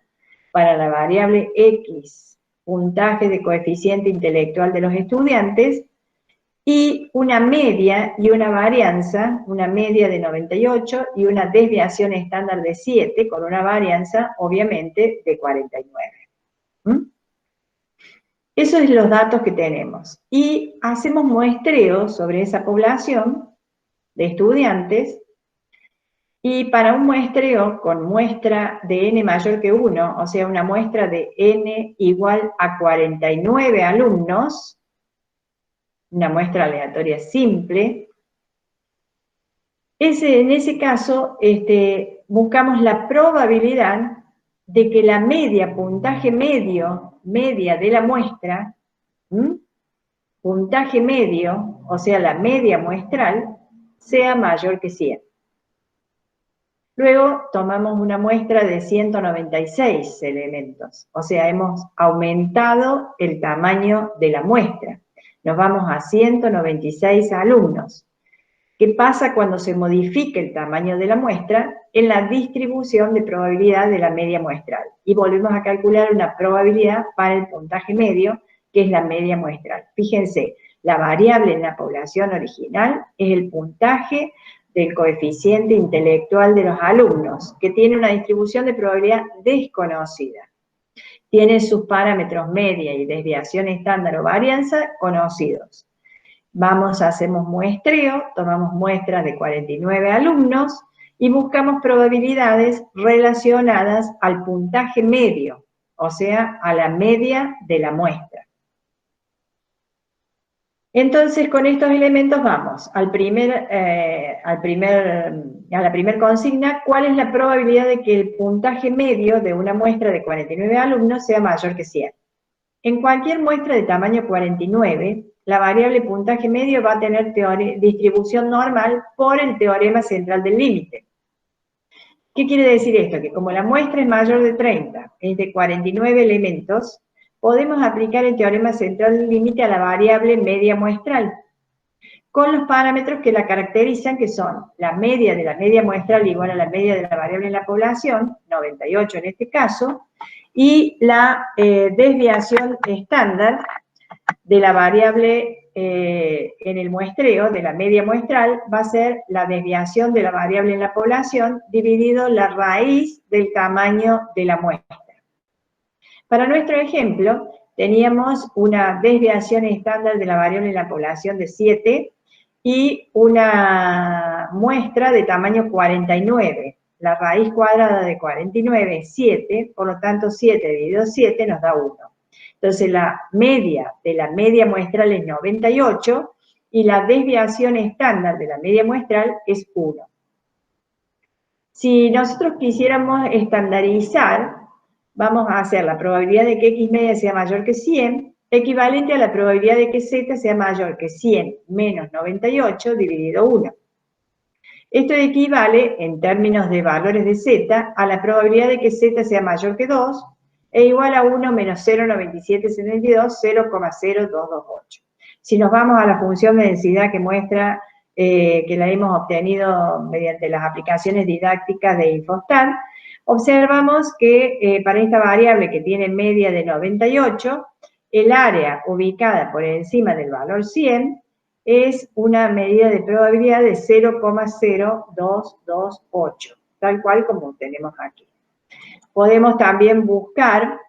Speaker 1: para la variable X, puntaje de coeficiente intelectual de los estudiantes, y una media y una varianza, una media de 98 y una desviación estándar de 7, con una varianza, obviamente, de 49. Esos son los datos que tenemos. Y hacemos muestreo sobre esa población de estudiantes, y para un muestreo con muestra de n mayor que 1, o sea, una muestra de n igual a 49 alumnos, una muestra aleatoria simple, en ese caso buscamos la probabilidad de que la media, puntaje media de la muestra, puntaje medio, o sea, la media muestral, sea mayor que 100. Luego tomamos una muestra de 196 elementos, o sea, hemos aumentado el tamaño de la muestra. Nos vamos a 196 alumnos. ¿Qué pasa cuando se modifica el tamaño de la muestra? En la distribución de probabilidad de la media muestral. Y volvemos a calcular una probabilidad para el puntaje medio, que es la media muestral. Fíjense, la variable en la población original es el puntaje del coeficiente intelectual de los alumnos, que tiene una distribución de probabilidad desconocida. Tiene sus parámetros media y desviación estándar o varianza conocidos. Hacemos muestreo, tomamos muestras de 49 alumnos y buscamos probabilidades relacionadas al puntaje medio, o sea, a la media de la muestra. Entonces, con estos elementos vamos a la primera consigna: ¿cuál es la probabilidad de que el puntaje medio de una muestra de 49 alumnos sea mayor que 100? En cualquier muestra de tamaño 49, la variable puntaje medio va a tener distribución normal por el teorema central del límite. ¿Qué quiere decir esto? Que como la muestra es mayor de 30, es de 49 elementos, podemos aplicar el teorema central del límite a la variable media muestral, con los parámetros que la caracterizan, que son la media de la media muestral igual a la media de la variable en la población, 98 en este caso, y la desviación estándar de la variable en el muestreo, de la media muestral, va a ser la desviación de la variable en la población dividido la raíz del tamaño de la muestra. Para nuestro ejemplo, teníamos una desviación estándar de la variable en la población de 7 y una muestra de tamaño 49. La raíz cuadrada de 49 es 7, por lo tanto 7 dividido 7 nos da 1. Entonces la media de la media muestral es 98 y la desviación estándar de la media muestral es 1. Si nosotros quisiéramos estandarizar, vamos a hacer la probabilidad de que X media sea mayor que 100, equivalente a la probabilidad de que Z sea mayor que 100 menos 98 dividido 1. Esto equivale, en términos de valores de Z, a la probabilidad de que Z sea mayor que 2 e igual a 1 menos 0,9772, 0,0228. Si nos vamos a la función de densidad que muestra, que la hemos obtenido mediante las aplicaciones didácticas de Infostat, observamos que para esta variable que tiene media de 98, el área ubicada por encima del valor 100 es una medida de probabilidad de 0,0228, tal cual como tenemos aquí. Podemos también buscar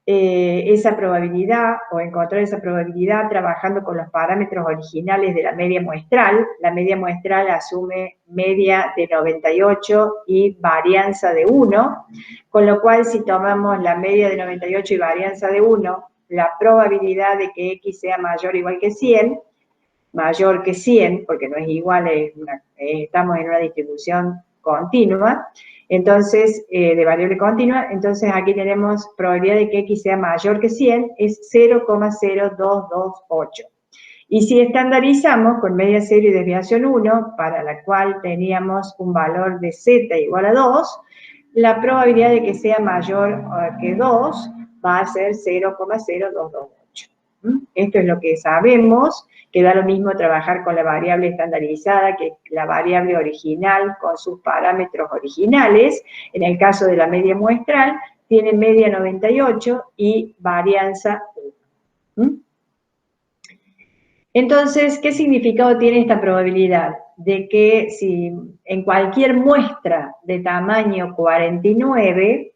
Speaker 1: esa probabilidad o encontrar esa probabilidad trabajando con los parámetros originales de la media muestral. La media muestral asume media de 98 y varianza de 1, con lo cual si tomamos la media de 98 y varianza de 1, la probabilidad de que X sea mayor o igual que 100, mayor que 100, porque no es igual, estamos en una distribución continua, entonces, de variable continua, entonces aquí tenemos probabilidad de que X sea mayor que 100, es 0,0228. Y si estandarizamos con media cero y desviación 1, para la cual teníamos un valor de z igual a 2, la probabilidad de que sea mayor que 2 va a ser 0,0228. Esto es lo que sabemos, que da lo mismo trabajar con la variable estandarizada que la variable original con sus parámetros originales. En el caso de la media muestral, tiene media 98 y varianza 1. Entonces, ¿qué significado tiene esta probabilidad? De que si en cualquier muestra de tamaño 49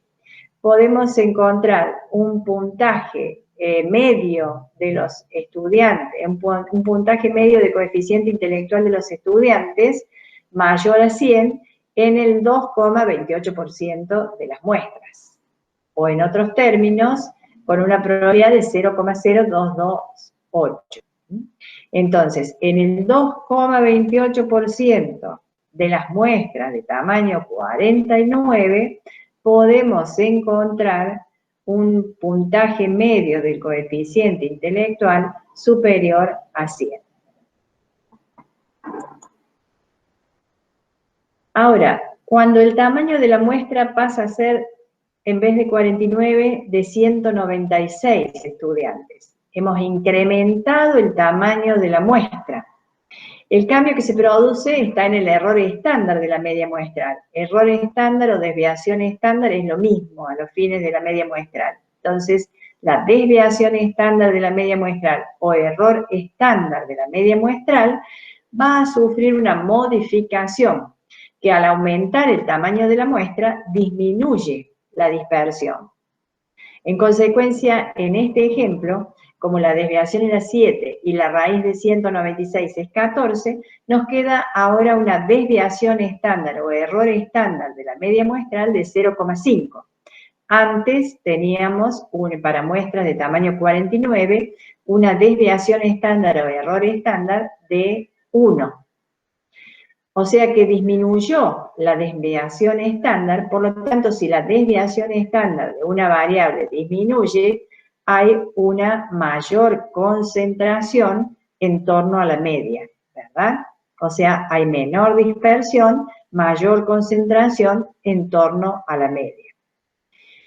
Speaker 1: podemos encontrar un puntaje medio de los estudiantes, un puntaje medio de coeficiente intelectual de los estudiantes mayor a 100 en el 2,28% de las muestras. O en otros términos, con una probabilidad de 0,0228. Entonces, en el 2,28% de las muestras de tamaño 49, podemos encontrar un puntaje medio del coeficiente intelectual superior a 100. Ahora, cuando el tamaño de la muestra pasa a ser, en vez de 49, de 196 estudiantes, hemos incrementado el tamaño de la muestra. El cambio que se produce está en el error estándar de la media muestral. Error estándar o desviación estándar es lo mismo a los fines de la media muestral. Entonces, la desviación estándar de la media muestral o error estándar de la media muestral va a sufrir una modificación que al aumentar el tamaño de la muestra disminuye la dispersión. En consecuencia, en este ejemplo, como la desviación era 7 y la raíz de 196 es 14, nos queda ahora una desviación estándar o error estándar de la media muestral de 0,5. Antes teníamos, para muestras de tamaño 49, una desviación estándar o error estándar de 1. O sea que disminuyó la desviación estándar, por lo tanto, si la desviación estándar de una variable disminuye, hay una mayor concentración en torno a la media, ¿verdad? O sea, hay menor dispersión, mayor concentración en torno a la media.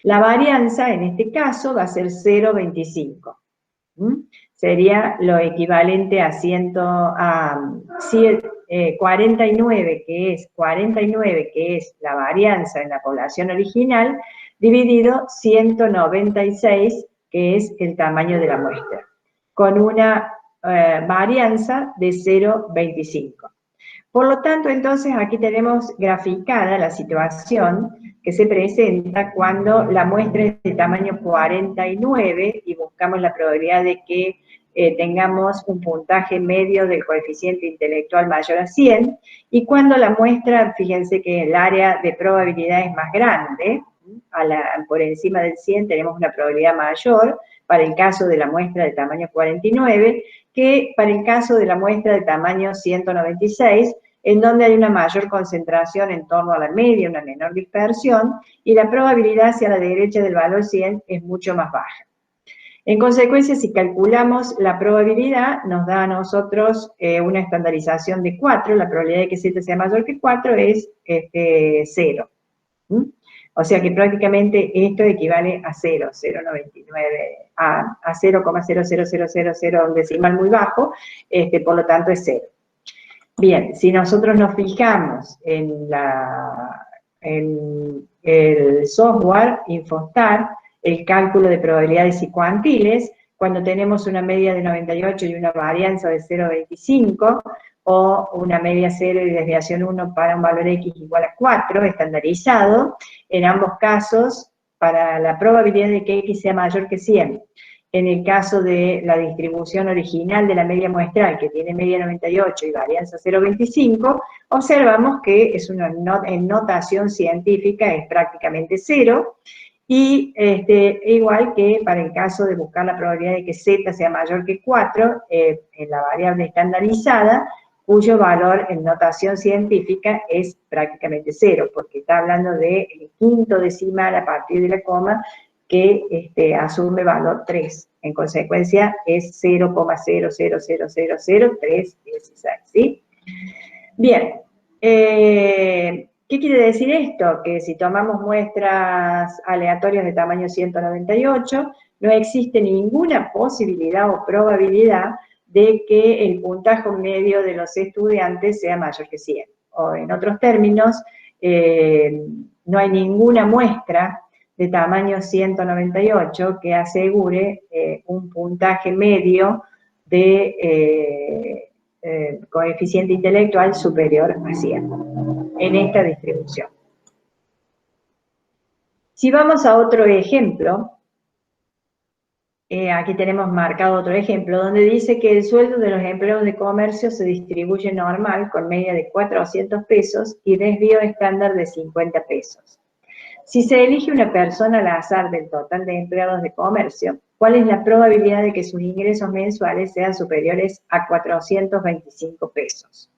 Speaker 1: La varianza, en este caso, va a ser 0,25. Sería lo equivalente a 49, que es la varianza en la población original, dividido 196, que es el tamaño de la muestra, con una varianza de 0,25. Por lo tanto, entonces, aquí tenemos graficada la situación que se presenta cuando la muestra es de tamaño 49 y buscamos la probabilidad de que tengamos un puntaje medio del coeficiente intelectual mayor a 100, y cuando la muestra, fíjense que el área de probabilidad es más grande, por encima del 100 tenemos una probabilidad mayor para el caso de la muestra de tamaño 49, que para el caso de la muestra de tamaño 196, en donde hay una mayor concentración en torno a la media, una menor dispersión, y la probabilidad hacia la derecha del valor 100 es mucho más baja. En consecuencia, si calculamos la probabilidad, nos da a nosotros una estandarización de 4, la probabilidad de que z sea mayor que 4 es 0. O sea que prácticamente esto equivale a 0, 0,99, a 0,00000, un decimal muy bajo, por lo tanto es 0. Bien, si nosotros nos fijamos en el software Infostar, el cálculo de probabilidades y cuantiles, cuando tenemos una media de 98 y una varianza de 0,25, o una media 0 y desviación 1 para un valor X igual a 4, estandarizado, en ambos casos, para la probabilidad de que X sea mayor que 100, en el caso de la distribución original de la media muestral, que tiene media 98 y varianza 0,25, observamos que es en notación científica es prácticamente 0, Y igual que para el caso de buscar la probabilidad de que z sea mayor que 4, en la variable estandarizada, cuyo valor en notación científica es prácticamente 0, porque está hablando del quinto decimal a partir de la coma, que asume valor 3. En consecuencia, es 0,00000316, ¿sí? Bien, ¿qué quiere decir esto? Que si tomamos muestras aleatorias de tamaño 198, no existe ninguna posibilidad o probabilidad de que el puntaje medio de los estudiantes sea mayor que 100. O en otros términos, no hay ninguna muestra de tamaño 198 que asegure un puntaje medio de coeficiente intelectual superior a 100 en esta distribución. Si vamos a otro ejemplo, aquí tenemos marcado otro ejemplo, donde dice que el sueldo de los empleados de comercio se distribuye normal con media de 400 pesos y desvío estándar de 50 pesos. Si se elige una persona al azar del total de empleados de comercio, ¿cuál es la probabilidad de que sus ingresos mensuales sean superiores a 425 pesos?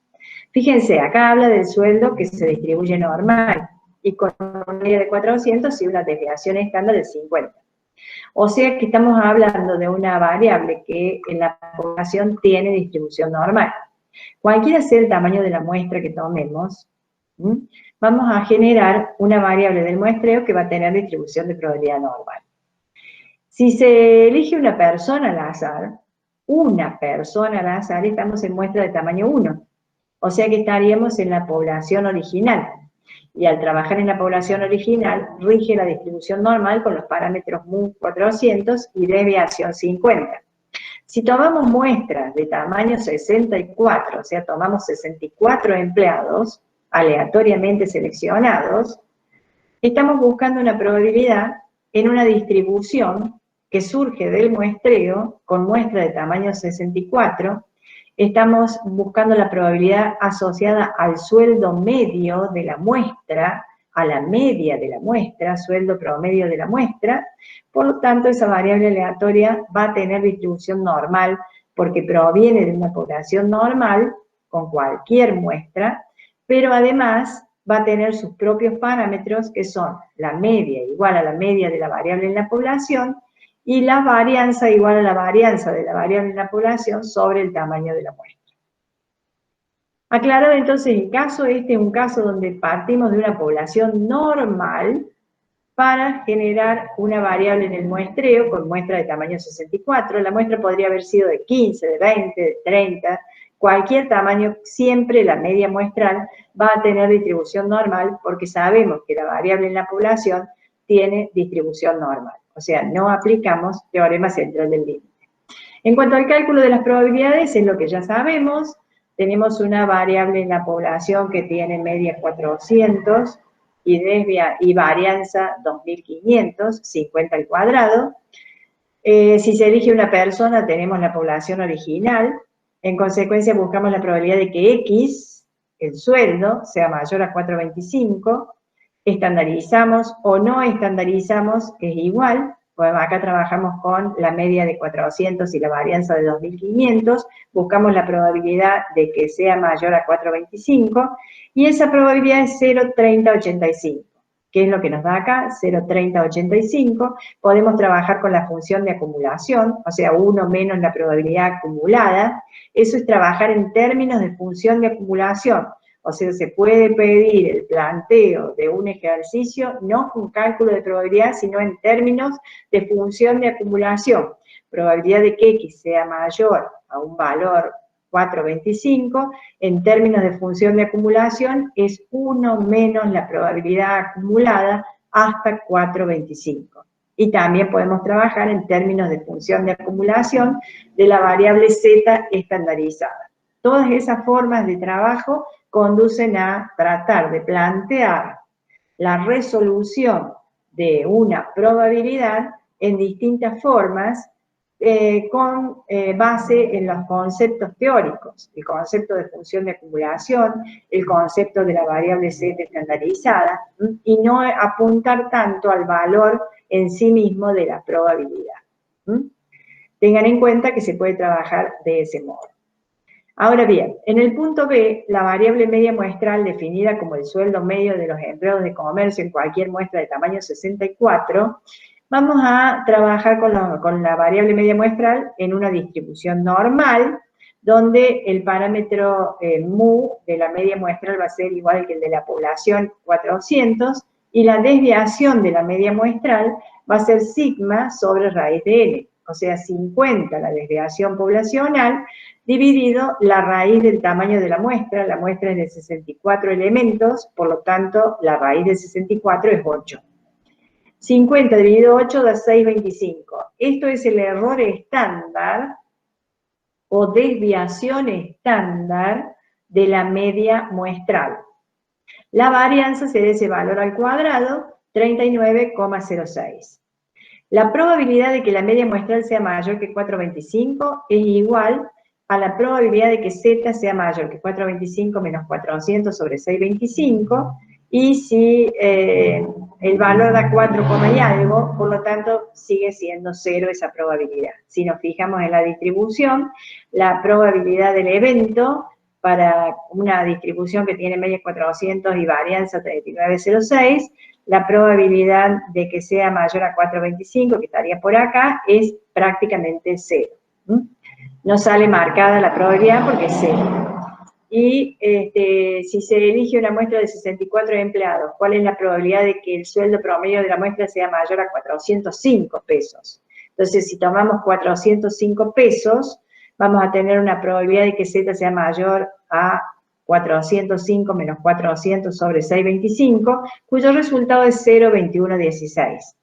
Speaker 1: Fíjense, acá habla del sueldo que se distribuye normal y con una media de 400 y una desviación estándar de 50. O sea que estamos hablando de una variable que en la población tiene distribución normal. Cualquiera sea el tamaño de la muestra que tomemos, vamos a generar una variable del muestreo que va a tener distribución de probabilidad normal. Si se elige una persona al azar, estamos en muestra de tamaño 1. O sea que estaríamos en la población original. Y al trabajar en la población original, rige la distribución normal con los parámetros mu 400 y desviación 50. Si tomamos muestras de tamaño 64, o sea, tomamos 64 empleados aleatoriamente seleccionados, estamos buscando una probabilidad en una distribución que surge del muestreo con muestra de tamaño 64. Estamos buscando la probabilidad asociada al sueldo medio de la muestra, a la media de la muestra, sueldo promedio de la muestra. Por lo tanto, esa variable aleatoria va a tener distribución normal porque proviene de una población normal con cualquier muestra, pero además va a tener sus propios parámetros que son la media igual a la media de la variable en la población y la varianza igual a la varianza de la variable en la población sobre el tamaño de la muestra. Aclarado entonces el caso, este es un caso donde partimos de una población normal para generar una variable en el muestreo con muestra de tamaño 64. La muestra podría haber sido de 15, de 20, de 30, cualquier tamaño, siempre la media muestral va a tener distribución normal porque sabemos que la variable en la población tiene distribución normal. O sea, no aplicamos teorema central del límite. En cuanto al cálculo de las probabilidades, es lo que ya sabemos. Tenemos una variable en la población que tiene media 400 y varianza 2500, 50 al cuadrado. Si se elige una persona, tenemos la población original. En consecuencia, buscamos la probabilidad de que X, el sueldo, sea mayor a 425. Estandarizamos o no estandarizamos, que es igual. Pues acá trabajamos con la media de 400 y la varianza de 2500. Buscamos la probabilidad de que sea mayor a 425. Y esa probabilidad es 0,3085. ¿Qué es lo que nos da acá? 0,3085. Podemos trabajar con la función de acumulación, o sea, 1 menos la probabilidad acumulada. Eso es trabajar en términos de función de acumulación. O sea, se puede pedir el planteo de un ejercicio no con cálculo de probabilidad, sino en términos de función de acumulación. Probabilidad de que X sea mayor a un valor 4,25, en términos de función de acumulación, es 1 menos la probabilidad acumulada hasta 4,25. Y también podemos trabajar en términos de función de acumulación de la variable Z estandarizada. Todas esas formas de trabajo conducen a tratar de plantear la resolución de una probabilidad en distintas formas con base en los conceptos teóricos, el concepto de función de acumulación, el concepto de la variable Z estandarizada, y no apuntar tanto al valor en sí mismo de la probabilidad. Tengan en cuenta que se puede trabajar de ese modo. Ahora bien, en el punto B, la variable media muestral definida como el sueldo medio de los empleados de comercio en cualquier muestra de tamaño 64, vamos a trabajar con la variable media muestral en una distribución normal, donde el parámetro mu de la media muestral va a ser igual que el de la población 400, y la desviación de la media muestral va a ser sigma sobre raíz de n, o sea, 50 la desviación poblacional, dividido la raíz del tamaño de la muestra es de 64 elementos, por lo tanto, la raíz de 64 es 8. 50 dividido 8 da 625. Esto es el error estándar o desviación estándar de la media muestral. La varianza se da ese valor al cuadrado, 39,06. La probabilidad de que la media muestral sea mayor que 425 es igual a la probabilidad de que Z sea mayor que 425 menos 400 sobre 625, y si el valor da 4, y algo, por lo tanto sigue siendo 0 esa probabilidad. Si nos fijamos en la distribución, la probabilidad del evento para una distribución que tiene media 400 y varianza 39,06, la probabilidad de que sea mayor a 425, que estaría por acá, es prácticamente 0. No sale marcada la probabilidad porque es 0. Y si se elige una muestra de 64 empleados, ¿cuál es la probabilidad de que el sueldo promedio de la muestra sea mayor a 405 pesos? Entonces, si tomamos 405 pesos, vamos a tener una probabilidad de que Z sea mayor a 405 menos 400 sobre 625, cuyo resultado es 0,2116.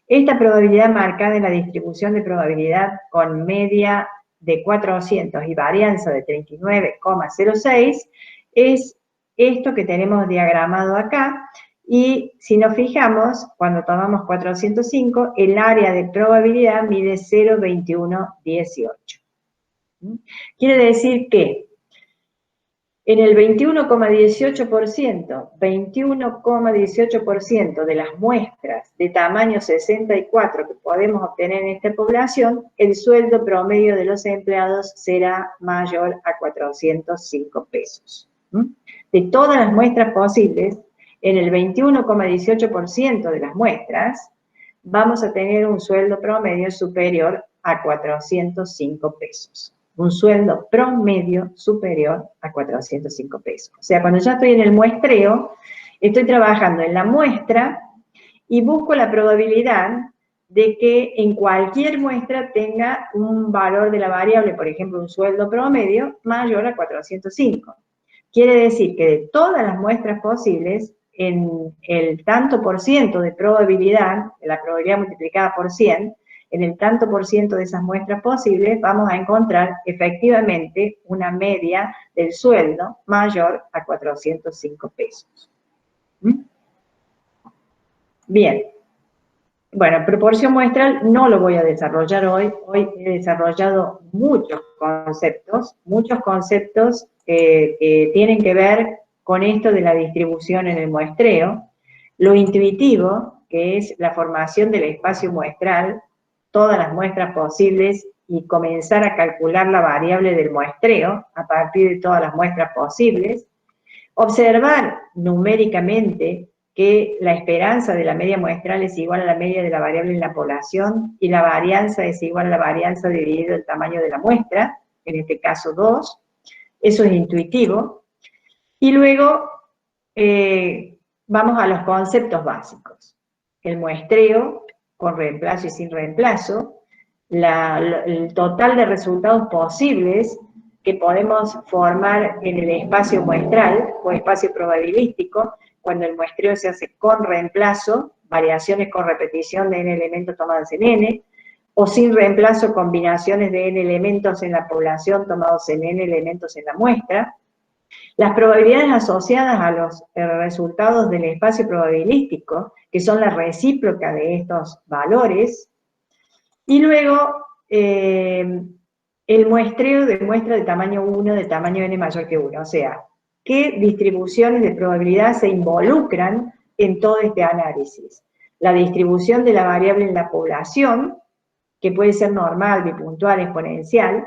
Speaker 1: Esta probabilidad marcada en la distribución de probabilidad con media de 400 y varianza de 39,06 es esto que tenemos diagramado acá, y si nos fijamos, cuando tomamos 405, el área de probabilidad mide 0,2118. Quiere decir que en el 21,18% de las muestras de tamaño 64 que podemos obtener en esta población, el sueldo promedio de los empleados será mayor a 405 pesos. De todas las muestras posibles, en el 21,18% de las muestras, vamos a tener un sueldo promedio superior a 405 pesos. Un sueldo promedio superior a 405 pesos. O sea, cuando ya estoy en el muestreo, estoy trabajando en la muestra y busco la probabilidad de que en cualquier muestra tenga un valor de la variable, por ejemplo, un sueldo promedio mayor a 405. Quiere decir que de todas las muestras posibles, en el tanto por ciento de probabilidad, la probabilidad multiplicada por 100, en el tanto por ciento de esas muestras posibles vamos a encontrar efectivamente una media del sueldo mayor a 405 pesos. Bien. Bueno, proporción muestral no lo voy a desarrollar hoy. Hoy he desarrollado muchos conceptos que tienen que ver con esto de la distribución en el muestreo. Lo intuitivo, que es la formación del espacio muestral, todas las muestras posibles, y comenzar a calcular la variable del muestreo a partir de todas las muestras posibles. Observar numéricamente que la esperanza de la media muestral es igual a la media de la variable en la población, y la varianza es igual a la varianza dividido el tamaño de la muestra, en este caso 2. Eso es intuitivo. Y luego vamos a los conceptos básicos. El muestreo, con reemplazo y sin reemplazo, el total de resultados posibles que podemos formar en el espacio muestral o espacio probabilístico, cuando el muestreo se hace con reemplazo, variaciones con repetición de n elementos tomados en n, o sin reemplazo, combinaciones de n elementos en la población tomados en n elementos en la muestra. Las probabilidades asociadas a los resultados del espacio probabilístico, que son la recíproca de estos valores. Y luego, el muestreo de muestra de tamaño 1, de tamaño n mayor que 1. O sea, qué distribuciones de probabilidad se involucran en todo este análisis. la distribución de la variable en la población, que puede ser normal, bipuntual, exponencial,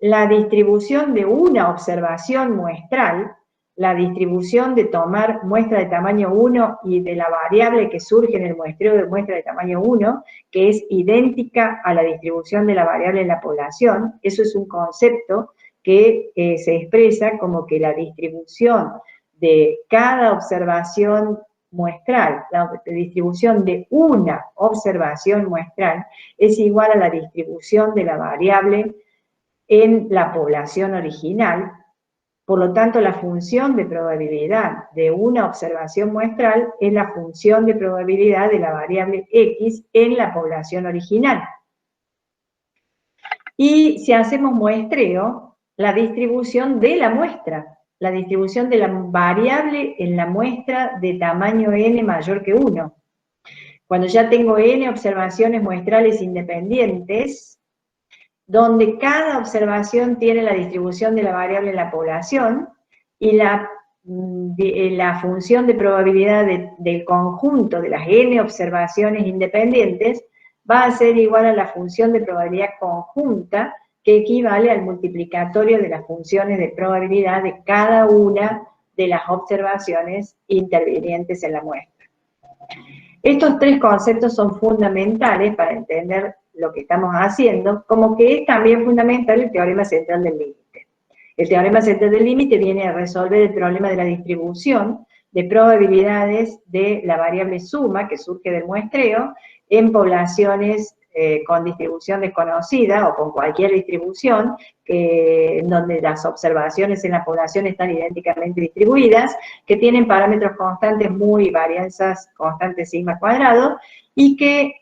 Speaker 1: la distribución de una observación muestral, la distribución de tomar muestra de tamaño 1 y de la variable que surge en el muestreo de muestra de tamaño 1, que es idéntica a la distribución de la variable en la población. Eso es un concepto que se expresa como que la distribución de cada observación muestral, la distribución de una observación muestral es igual a la distribución de la variable en la población original. Por lo tanto, la función de probabilidad de una observación muestral es la función de probabilidad de la variable X en la población original. Y si hacemos muestreo, la distribución de la muestra, la distribución de la variable en la muestra de tamaño n mayor que 1. Cuando ya tengo n observaciones muestrales independientes, donde cada observación tiene la distribución de la variable en la población y la función de probabilidad del conjunto de las n observaciones independientes va a ser igual a la función de probabilidad conjunta, que equivale al multiplicatorio de las funciones de probabilidad de cada una de las observaciones intervinientes en la muestra. Estos tres conceptos son fundamentales para entender lo que estamos haciendo, como que es también fundamental el teorema central del límite. El teorema central del límite viene a resolver el problema de la distribución de probabilidades de la variable suma que surge del muestreo en poblaciones con distribución desconocida o con cualquier distribución, en donde las observaciones en la población están idénticamente distribuidas, que tienen parámetros constantes muy varianzas constantes sigma cuadrado, y que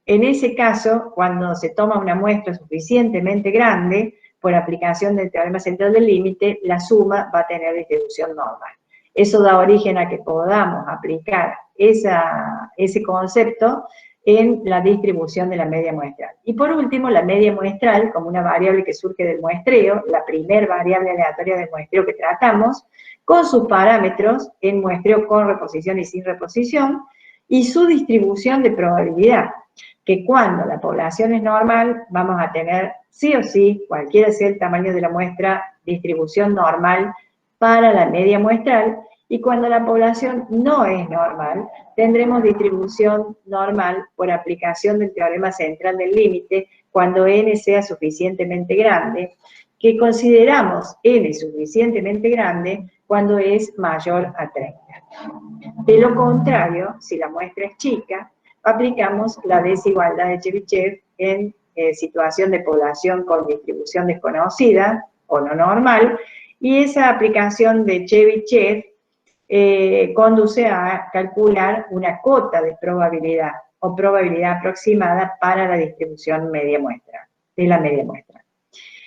Speaker 1: en ese caso, cuando se toma una muestra suficientemente grande, por aplicación del teorema central del límite, la suma va a tener distribución normal. Eso da origen a que podamos aplicar ese concepto en la distribución de la media muestral. Y por último, la media muestral, como una variable que surge del muestreo, la primer variable aleatoria del muestreo que tratamos, con sus parámetros en muestreo con reposición y sin reposición, y su distribución de probabilidad, que cuando la población es normal, vamos a tener sí o sí, cualquiera sea el tamaño de la muestra, distribución normal para la media muestral, y cuando la población no es normal, tendremos distribución normal por aplicación del teorema central del límite cuando n sea suficientemente grande, que consideramos n suficientemente grande cuando es mayor a 30. De lo contrario, si la muestra es chica, aplicamos la desigualdad de Chebyshev en situación de población con distribución desconocida o no normal, y esa aplicación de Chebyshev conduce a calcular una cota de probabilidad o probabilidad aproximada para la distribución media muestra, de la media muestra.